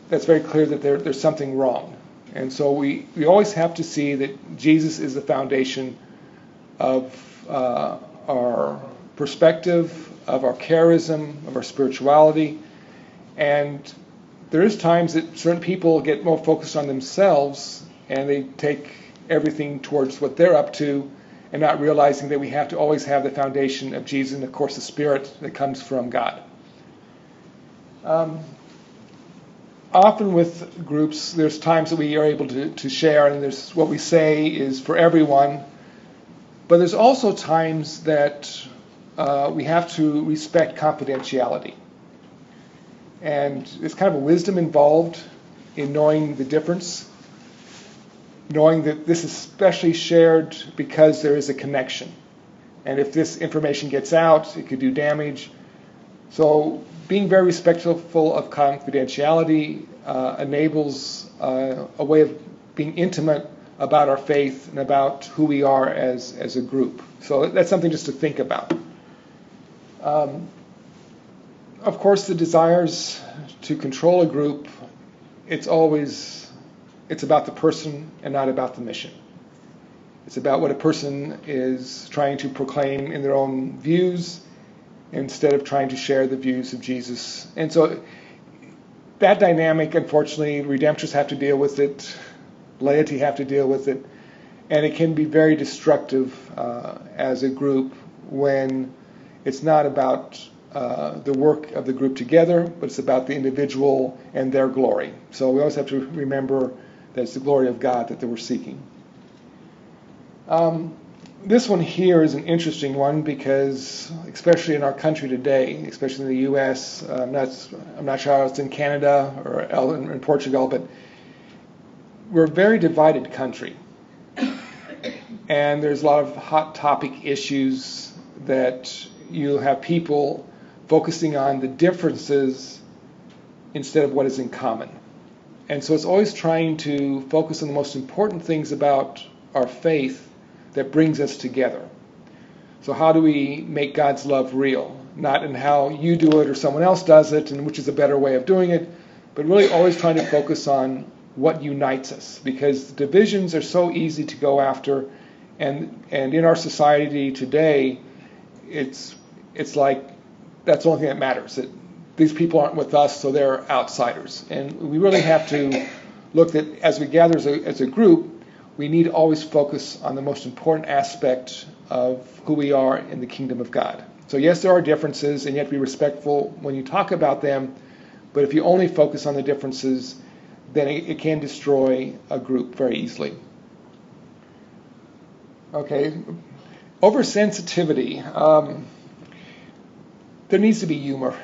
that's very clear that there's something wrong. And so we always have to see that Jesus is the foundation of our perspective, of our charism, of our spirituality. And there is times that certain people get more focused on themselves and they take everything towards what they're up to, and not realizing that we have to always have the foundation of Jesus and, of course, the Spirit that comes from God. Often with groups, there's times that we are able to share, and there's what we say is for everyone. But there's also times that we have to respect confidentiality. And there's kind of a wisdom involved in knowing the difference, knowing that this is especially shared because there is a connection. And if this information gets out, it could do damage. So being very respectful of confidentiality enables a way of being intimate about our faith and about who we are as a group. So that's something just to think about. Of course, the desires to control a group, it's about the person and not about the mission. It's about what a person is trying to proclaim in their own views instead of trying to share the views of Jesus. And so that dynamic, unfortunately, Redemptorists have to deal with it, laity have to deal with it, and it can be very destructive as a group when it's not about the work of the group together, but it's about the individual and their glory. So we always have to remember that it's the glory of God that we're seeking. This one here is an interesting one because, especially in our country today, especially in the U.S., I'm not sure how it's in Canada or in Portugal, but we're a very divided country. And there's a lot of hot topic issues that you'll have people focusing on the differences instead of what is in common. And so it's always trying to focus on the most important things about our faith that brings us together. So how do we make God's love real? Not in how you do it or someone else does it and which is a better way of doing it, but really always trying to focus on what unites us, because divisions are so easy to go after, and in our society today, it's like that's the only thing that matters, that these people aren't with us, so they're outsiders. And we really have to look at, as we gather as a group, we need to always focus on the most important aspect of who we are in the kingdom of God. So yes, there are differences, and you have to be respectful when you talk about them, but if you only focus on the differences, then it can destroy a group very easily. Okay, oversensitivity. There needs to be humor.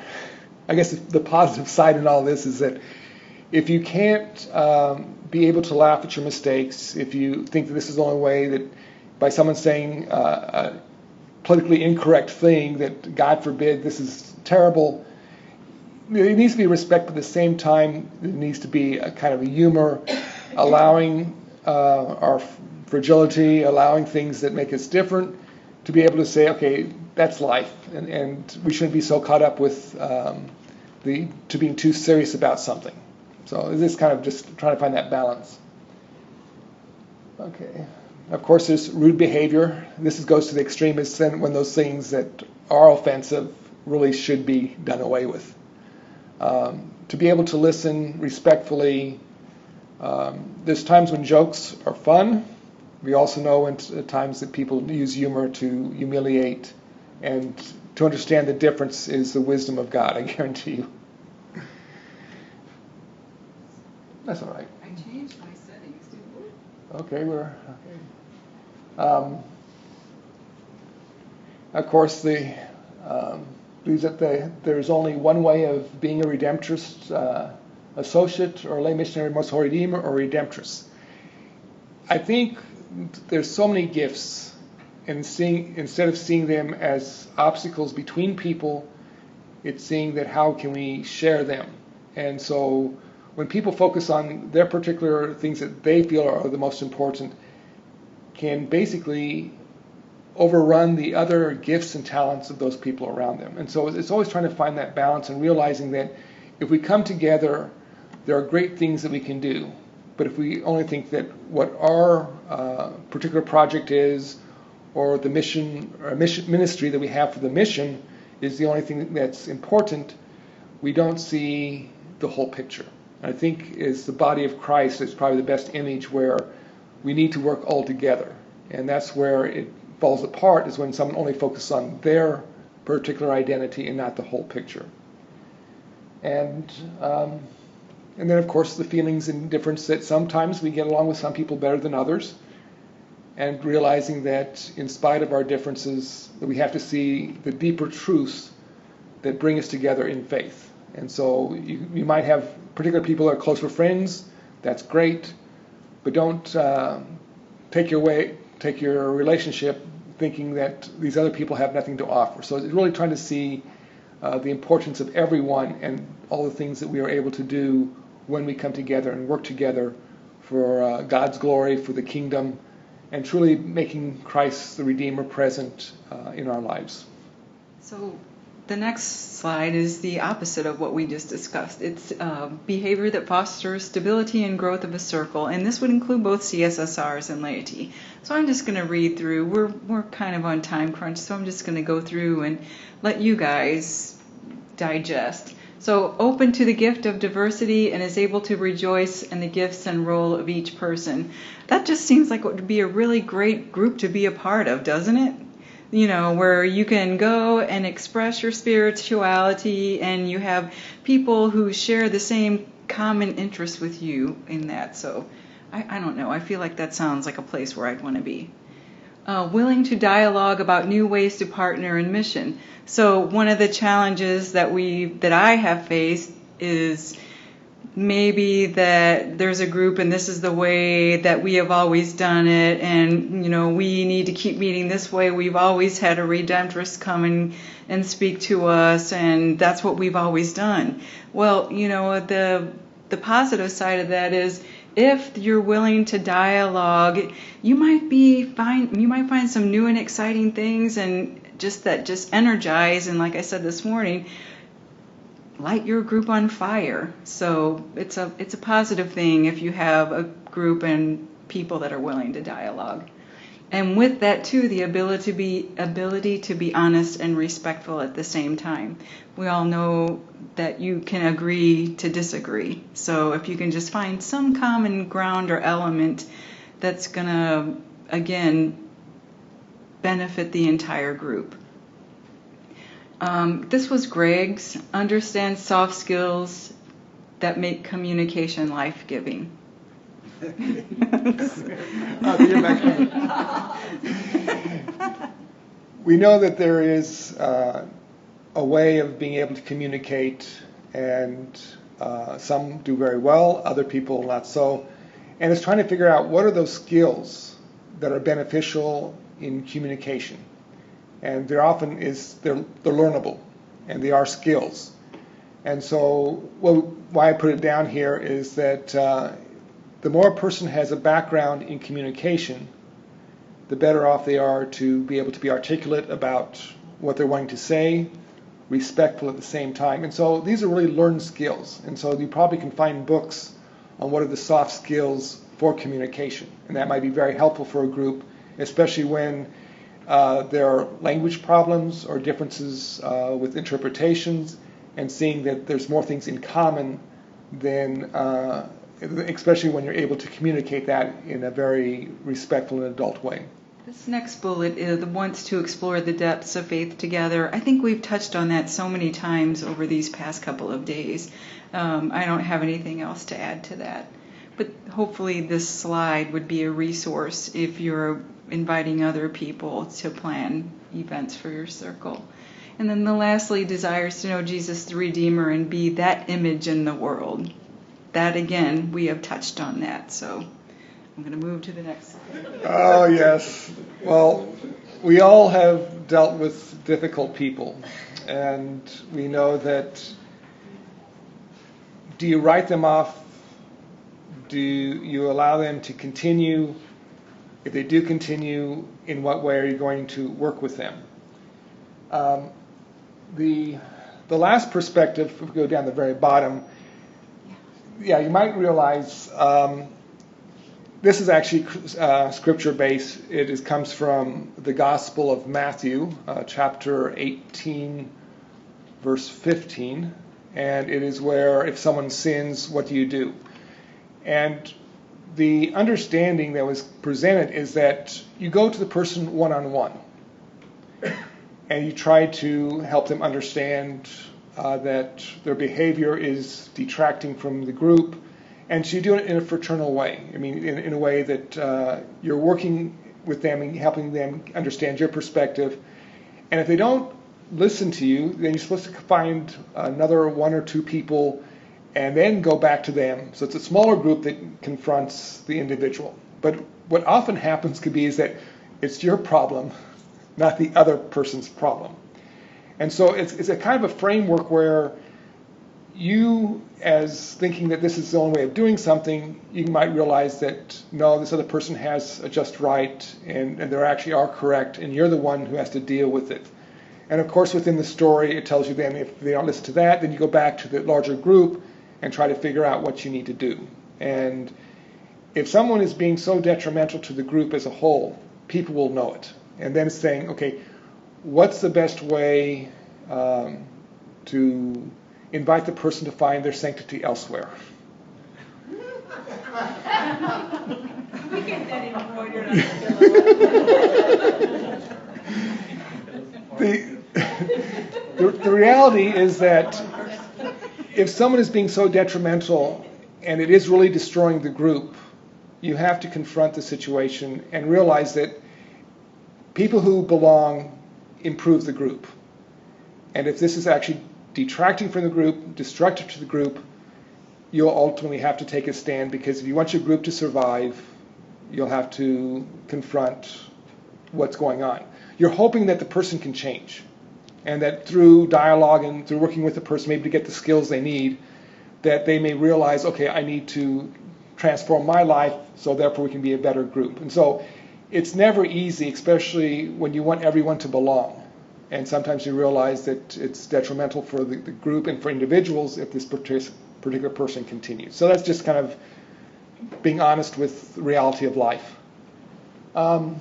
I guess the positive side in all this is that if you can't be able to laugh at your mistakes, if you think that this is the only way that by someone saying a politically incorrect thing that, God forbid, this is terrible, there needs to be respect, but at the same time, there needs to be a kind of a humor, allowing our fragility, allowing things that make us different, to be able to say, okay, that's life, and we shouldn't be so caught up with to being too serious about something. So this is kind of just trying to find that balance. Okay. Of course, there's rude behavior. This goes to the extreme extent when those things that are offensive really should be done away with. To be able to listen respectfully. There's times when jokes are fun. We also know at times that people use humor to humiliate, and to understand the difference is the wisdom of God, I guarantee you. That's all right. I changed my settings, didn't we? Okay, of course, believes that there's only one way of being a Redemptorist associate or lay missionary, most holy redeemer, or Redemptorist. I think there's so many gifts, and instead of seeing them as obstacles between people, it's seeing that how can we share them. And so when people focus on their particular things that they feel are the most important, can basically overrun the other gifts and talents of those people around them. And so it's always trying to find that balance and realizing that if we come together, there are great things that we can do. But if we only think that what our particular project is, or the mission or ministry that we have for the mission is the only thing that's important, we don't see the whole picture. I think is the body of Christ is probably the best image where we need to work all together. And that's where it falls apart, is when someone only focuses on their particular identity and not the whole picture. And then, of course, the feelings and difference that sometimes we get along with some people better than others, and realizing that in spite of our differences, that we have to see the deeper truths that bring us together in faith. And so you might have particular people that are closer friends, that's great, but don't take your relationship thinking that these other people have nothing to offer. So it's really trying to see the importance of everyone and all the things that we are able to do when we come together and work together for God's glory, for the kingdom, and truly making Christ the Redeemer present in our lives. So the next slide is the opposite of what we just discussed. It's behavior that fosters stability and growth of a circle, and this would include both CSSRs and laity. So I'm just going to read through. We're kind of on time crunch, so I'm just going to go through and let you guys digest. So open to the gift of diversity and is able to rejoice in the gifts and role of each person. That just seems like it would be a really great group to be a part of, doesn't it? You know, where you can go and express your spirituality and you have people who share the same common interests with you in that. So I don't know. I feel like that sounds like a place where I'd want to be. Willing to dialogue about new ways to partner in mission. So one of the challenges that I have faced is maybe that there's a group and this is the way that we have always done it, and you know, we need to keep meeting this way. We've always had a Redemptorist come and speak to us, and that's what we've always done. Well, you know, the positive side of that is, if you're willing to dialogue, you might find some new and exciting things, and just energize, and like I said this morning, light your group on fire. So it's a positive thing if you have a group and people that are willing to dialogue. And with that too, the ability to be honest and respectful at the same time. We all know that you can agree to disagree. So if you can just find some common ground or element that's gonna, again, benefit the entire group. This was Greg's. Understand soft skills that make communication life-giving. We know that there is a way of being able to communicate, and some do very well, other people not so. And it's trying to figure out what are those skills that are beneficial in communication. And they're learnable, and they are skills. And so why I put it down here is that the more a person has a background in communication, the better off they are to be able to be articulate about what they're wanting to say, respectful at the same time. And so these are really learned skills. And so you probably can find books on what are the soft skills for communication. And that might be very helpful for a group, especially when there are language problems or differences with interpretations, and seeing that there's more things in common than, especially when you're able to communicate that in a very respectful and adult way. This next bullet wants to explore the depths of faith together. I think we've touched on that so many times over these past couple of days. I don't have anything else to add to that. But hopefully this slide would be a resource if you're inviting other people to plan events for your circle. And then lastly, desires to know Jesus the Redeemer and be that image in the world. That again, we have touched on that. So I'm going to move to the next slide. Oh, yes. Well, we all have dealt with difficult people. And we know that, do you write them off? Do you allow them to continue? If they do continue, in what way are you going to work with them? The last perspective, if we go down the very bottom, you might realize this is actually scripture-based. It comes from the Gospel of Matthew, chapter 18, verse 15. And it is where, if someone sins, what do you do? And the understanding that was presented is that you go to the person one-on-one, and you try to help them understand that their behavior is detracting from the group, and so you do it in a fraternal way. I mean, in a way that you're working with them and helping them understand your perspective. And if they don't listen to you, then you're supposed to find another one or two people and then go back to them. So it's a smaller group that confronts the individual. But what often happens could be is that it's your problem, not the other person's problem. And so it's a kind of a framework where you, as thinking that this is the only way of doing something, you might realize that, no, this other person has a just right, and they actually are correct, and you're the one who has to deal with it. And of course, within the story, it tells you then if they don't listen to that, then you go back to the larger group and try to figure out what you need to do. And if someone is being so detrimental to the group as a whole, people will know it. And then saying, okay, what's the best way to invite the person to find their sanctity elsewhere? The reality is that if someone is being so detrimental and it is really destroying the group, you have to confront the situation and realize that people who belong improve the group. And if this is actually detracting from the group, destructive to the group, you'll ultimately have to take a stand, because if you want your group to survive, you'll have to confront what's going on. You're hoping that the person can change, and that through dialogue and through working with the person, maybe to get the skills they need, that they may realize, okay, I need to transform my life, so therefore we can be a better group. And so it's never easy, especially when you want everyone to belong. And sometimes you realize that it's detrimental for the group and for individuals if this particular person continues. So that's just kind of being honest with the reality of life. So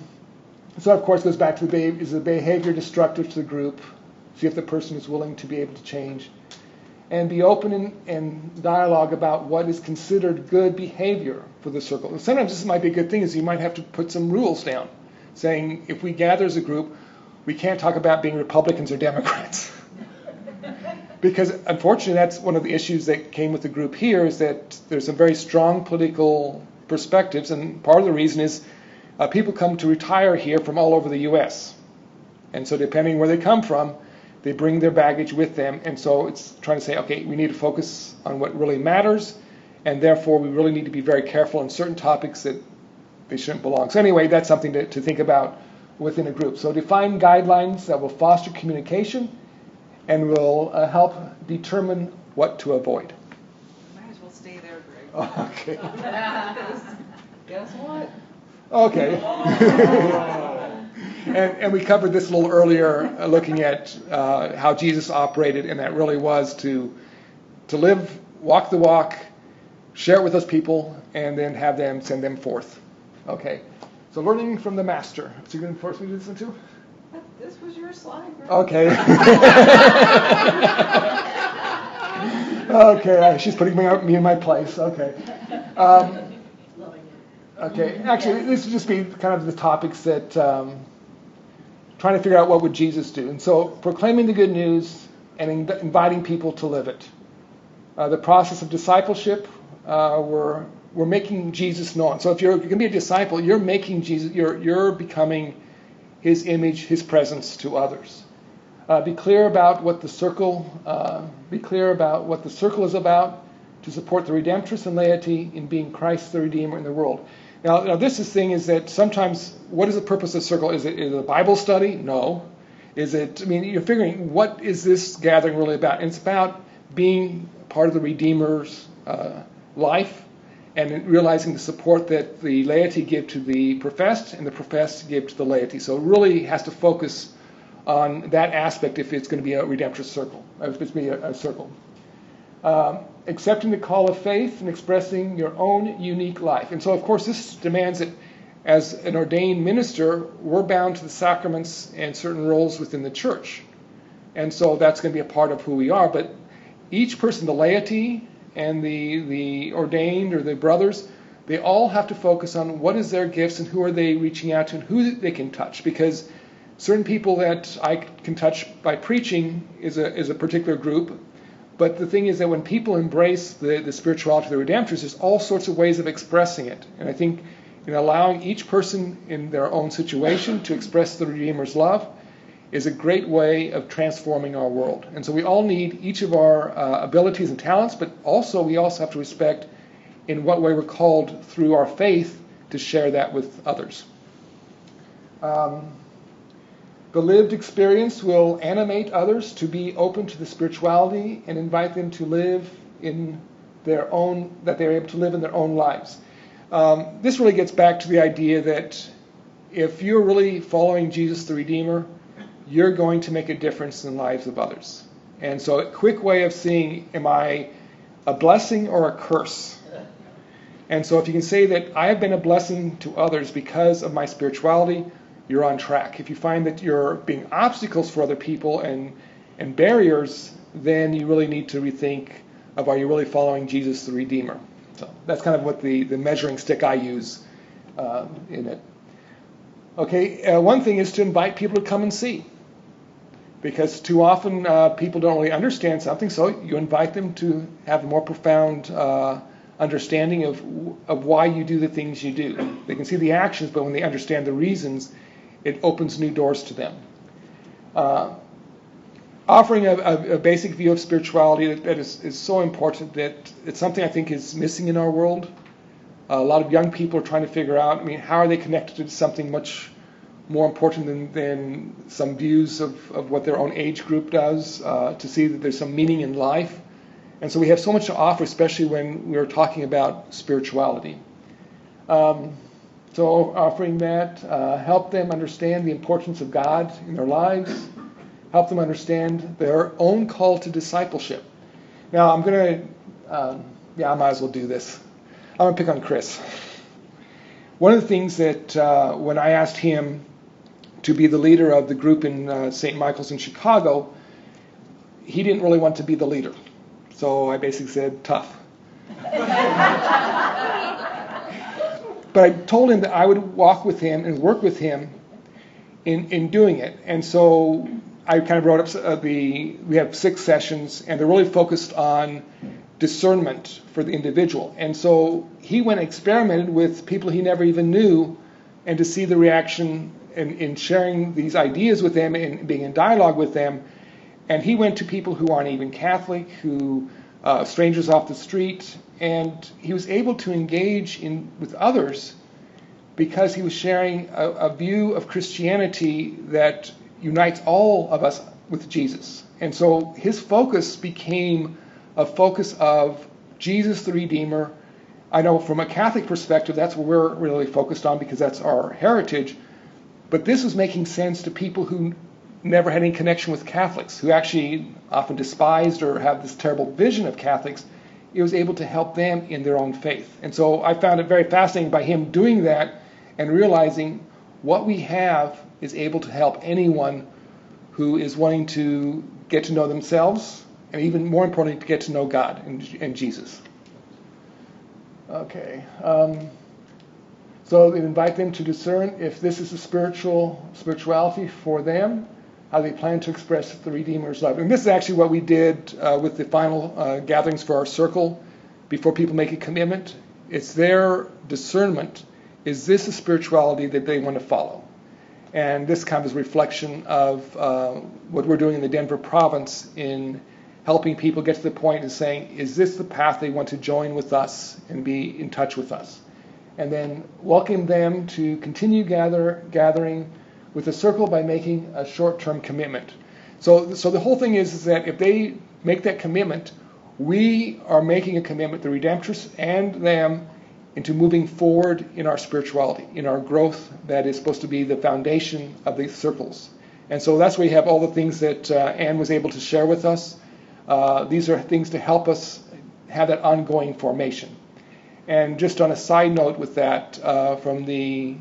of course it goes back to is the behavior destructive to the group? See if the person is willing to be able to change. And be open and dialogue about what is considered good behavior for the circle. And sometimes this might be a good thing, is you might have to put some rules down, saying if we gather as a group, we can't talk about being Republicans or Democrats. Because unfortunately that's one of the issues that came with the group here, is that there's some very strong political perspectives, and part of the reason is people come to retire here from all over the U.S. And so depending where they come from, they bring their baggage with them, and so it's trying to say, okay, we need to focus on what really matters, and therefore we really need to be very careful on certain topics that they shouldn't belong. So anyway, that's something to think about within a group. So define guidelines that will foster communication and will help determine what to avoid. Might as well stay there, Greg. Okay. Guess what? Okay. And we covered this a little earlier, looking at how Jesus operated, and that really was to live, walk the walk, share it with those people, and then have them send them forth. Okay. So learning from the master. So you're going to force me to listen to? This was your slide, Greg. Okay. Okay. She's putting me in my place. Okay. Okay. Actually, this would just be kind of the topics that trying to figure out what would Jesus do. And so proclaiming the good news and inviting people to live it. The process of discipleship, we're making Jesus known. So if you're going to be a disciple, you're making Jesus, you're becoming his image, his presence to others. Be clear about what the circle is about, to support the Redemptorist and laity in being Christ the Redeemer in the world. Now this thing is that sometimes, what is the purpose of the circle? Is it a Bible study? No. Is it, you're figuring, what is this gathering really about? And it's about being part of the Redeemer's life, and realizing the support that the laity give to the professed and the professed give to the laity. So it really has to focus on that aspect if it's going to be a Redemptorist circle, if it's going to be a circle. Accepting the call of faith and expressing your own unique life. And so, of course, this demands that as an ordained minister, we're bound to the sacraments and certain roles within the church. And so that's going to be a part of who we are. But each person, the laity and the ordained or the brothers, they all have to focus on what is their gifts and who are they reaching out to and who they can touch. Because certain people that I can touch by preaching is a particular group. But the thing is that when people embrace the spirituality of the Redemptorists, there's all sorts of ways of expressing it. And I think in allowing each person in their own situation to express the Redeemer's love is a great way of transforming our world. And so we all need each of our abilities and talents, but we also have to respect in what way we're called through our faith to share that with others. The lived experience will animate others to be open to the spirituality and invite them to live in their own, that they're able to live in their own lives. This really gets back to the idea that if you're really following Jesus the Redeemer, you're going to make a difference in the lives of others. And so a quick way of seeing, am I a blessing or a curse? And so if you can say that I have been a blessing to others because of my spirituality, you're on track. If you find that you're being obstacles for other people and barriers, then you really need to rethink of, are you really following Jesus the Redeemer? So that's kind of what the measuring stick I use in it. Okay, one thing is to invite people to come and see. Because too often people don't really understand something, so you invite them to have a more profound understanding of why you do the things you do. They can see the actions, but when they understand the reasons, it opens new doors to them. Offering a basic view of spirituality that is so important, that it's something I think is missing in our world. A lot of young people are trying to figure out, how are they connected to something much more important than some views of what their own age group does, to see that there's some meaning in life. And so we have so much to offer, especially when we're talking about spirituality. So offering that, help them understand the importance of God in their lives, help them understand their own call to discipleship. Now I'm going to, I might as well do this. I'm going to pick on Chris. One of the things that when I asked him to be the leader of the group in St. Michael's in Chicago, he didn't really want to be the leader. So I basically said, tough. But I told him that I would walk with him and work with him in doing it. And so I kind of wrote up we have 6 sessions, and they're really focused on discernment for the individual. And so he went and experimented with people he never even knew, and to see the reaction in sharing these ideas with them and being in dialogue with them. And he went to people who aren't even Catholic, who strangers off the street, and he was able to engage with others because he was sharing a view of Christianity that unites all of us with Jesus. And so his focus became a focus of Jesus the Redeemer. I know from a Catholic perspective, that's what we're really focused on because that's our heritage. But this was making sense to people who never had any connection with Catholics, who actually often despised or have this terrible vision of Catholics. It was able to help them in their own faith. And so I found it very fascinating by him doing that and realizing what we have is able to help anyone who is wanting to get to know themselves, and even more importantly, to get to know God and Jesus. Okay. So they invite them to discern if this is a spirituality for them, how they plan to express the Redeemer's love. And this is actually what we did with the final gatherings for our circle before people make a commitment. It's their discernment. Is this a spirituality that they want to follow? And this kind of is a reflection of what we're doing in the Denver province in helping people get to the point of saying, is this the path they want to join with us and be in touch with us? And then welcome them to continue gathering with the circle by making a short-term commitment. So the whole thing is that if they make that commitment, we are making a commitment, the Redemptorists and them, into moving forward in our spirituality, in our growth that is supposed to be the foundation of these circles. And so that's where you have all the things that Anne was able to share with us. These are things to help us have that ongoing formation. And just on a side note with that, from the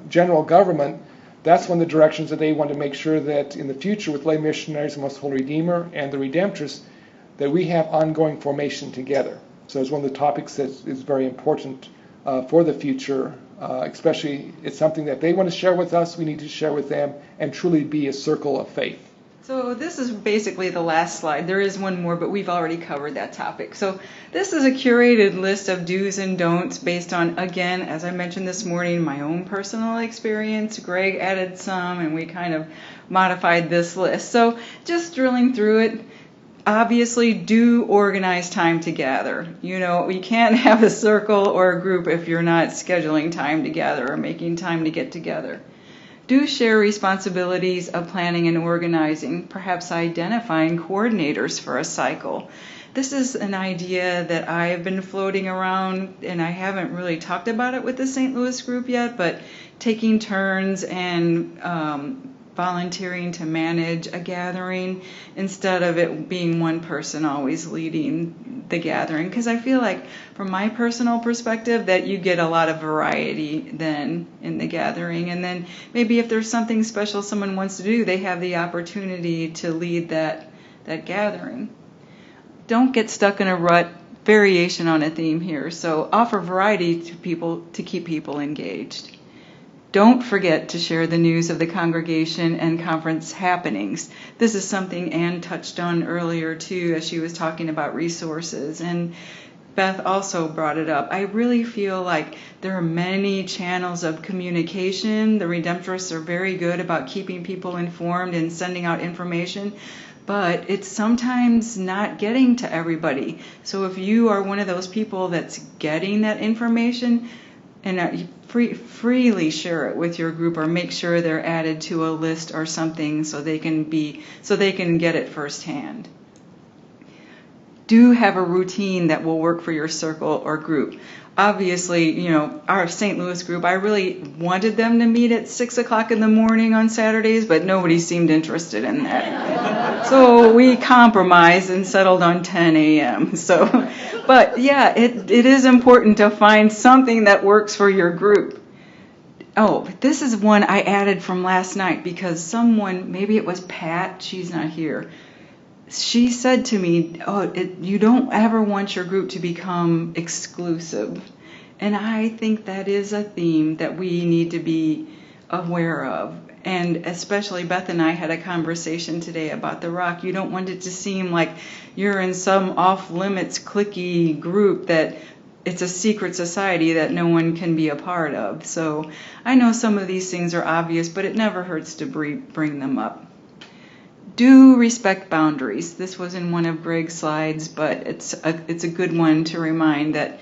general government, that's one of the directions that they want to make sure that in the future with lay missionaries, the Most Holy Redeemer, and the Redemptorists, that we have ongoing formation together. So it's one of the topics that is very important for the future, especially it's something that they want to share with us, we need to share with them, and truly be a circle of faith. So this is basically the last slide. There is one more, but we've already covered that topic. So this is a curated list of do's and don'ts based on, again, as I mentioned this morning, my own personal experience. Greg added some, and we kind of modified this list. So just drilling through it, obviously do organize time to gather. You know, you can't have a circle or a group if you're not scheduling time together or making time to get together. Do share responsibilities of planning and organizing, perhaps identifying coordinators for a cycle. This is an idea that I have been floating around, and I haven't really talked about it with the St. Louis group yet, but taking turns and volunteering to manage a gathering instead of it being one person always leading the gathering. Because I feel like, from my personal perspective, that you get a lot of variety then in the gathering. And then maybe if there's something special someone wants to do, they have the opportunity to lead that gathering. Don't get stuck in a rut. Variation on a theme here. So offer variety to people to keep people engaged. Don't forget to share the news of the congregation and conference happenings. This is something Ann touched on earlier too, as she was talking about resources, and Beth also brought it up. I really feel like there are many channels of communication. The Redemptorists are very good about keeping people informed and sending out information, but it's sometimes not getting to everybody. So if you are one of those people that's getting that information, and freely share it with your group, or make sure they're added to a list or something so they can get it firsthand. Do have a routine that will work for your circle or group. Obviously, our St. Louis group, I really wanted them to meet at 6 o'clock in the morning on Saturdays, but nobody seemed interested in that. So we compromised and settled on 10 a.m. But yeah, it is important to find something that works for your group. Oh, this is one I added from last night because someone, maybe it was Pat, she's not here, she said to me, you don't ever want your group to become exclusive. And I think that is a theme that we need to be aware of. And especially Beth and I had a conversation today about the Rock. You don't want it to seem like you're in some off-limits cliquey group that it's a secret society that no one can be a part of. So I know some of these things are obvious, but it never hurts to bring them up. Do respect boundaries. This was in one of Greg's slides, but it's a good one to remind that,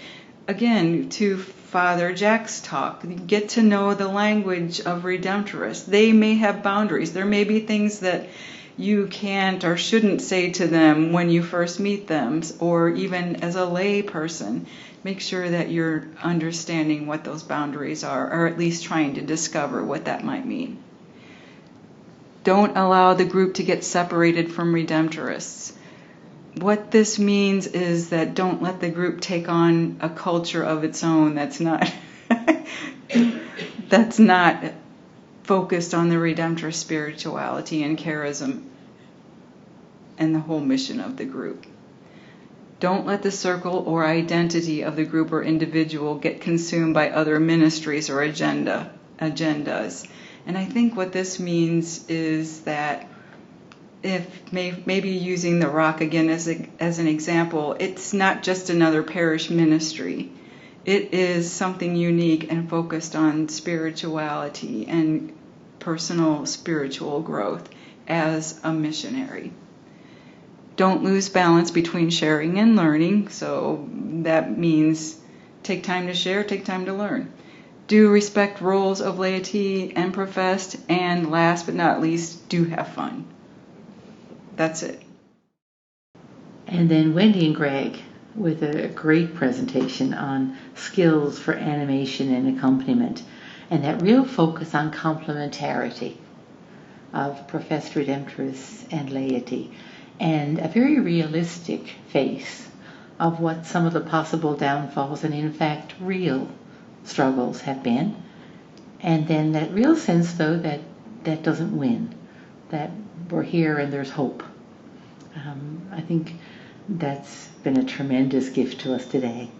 again, to Father Jack's talk, get to know the language of Redemptorists. They may have boundaries. There may be things that you can't or shouldn't say to them when you first meet them, or even as a lay person. Make sure that you're understanding what those boundaries are, or at least trying to discover what that might mean. Don't allow the group to get separated from Redemptorists. What this means is that don't let the group take on a culture of its own that's not focused on the Redemptorist spirituality and charism and the whole mission of the group. Don't let the circle or identity of the group or individual get consumed by other ministries or agendas. And I think what this means is that, if maybe using the Rock again as an example, it's not just another parish ministry. It is something unique and focused on spirituality and personal spiritual growth as a missionary. Don't lose balance between sharing and learning. So that means take time to share, take time to learn. Do respect roles of laity and professed, and last but not least, do have fun. That's it. And then Wendy and Greg with a great presentation on skills for animation and accompaniment, and that real focus on complementarity of professed Redemptorists and laity, and a very realistic face of what some of the possible downfalls and in fact real struggles have been. And then that real sense, though, that doesn't win, that we're here and there's hope. I think that's been a tremendous gift to us today.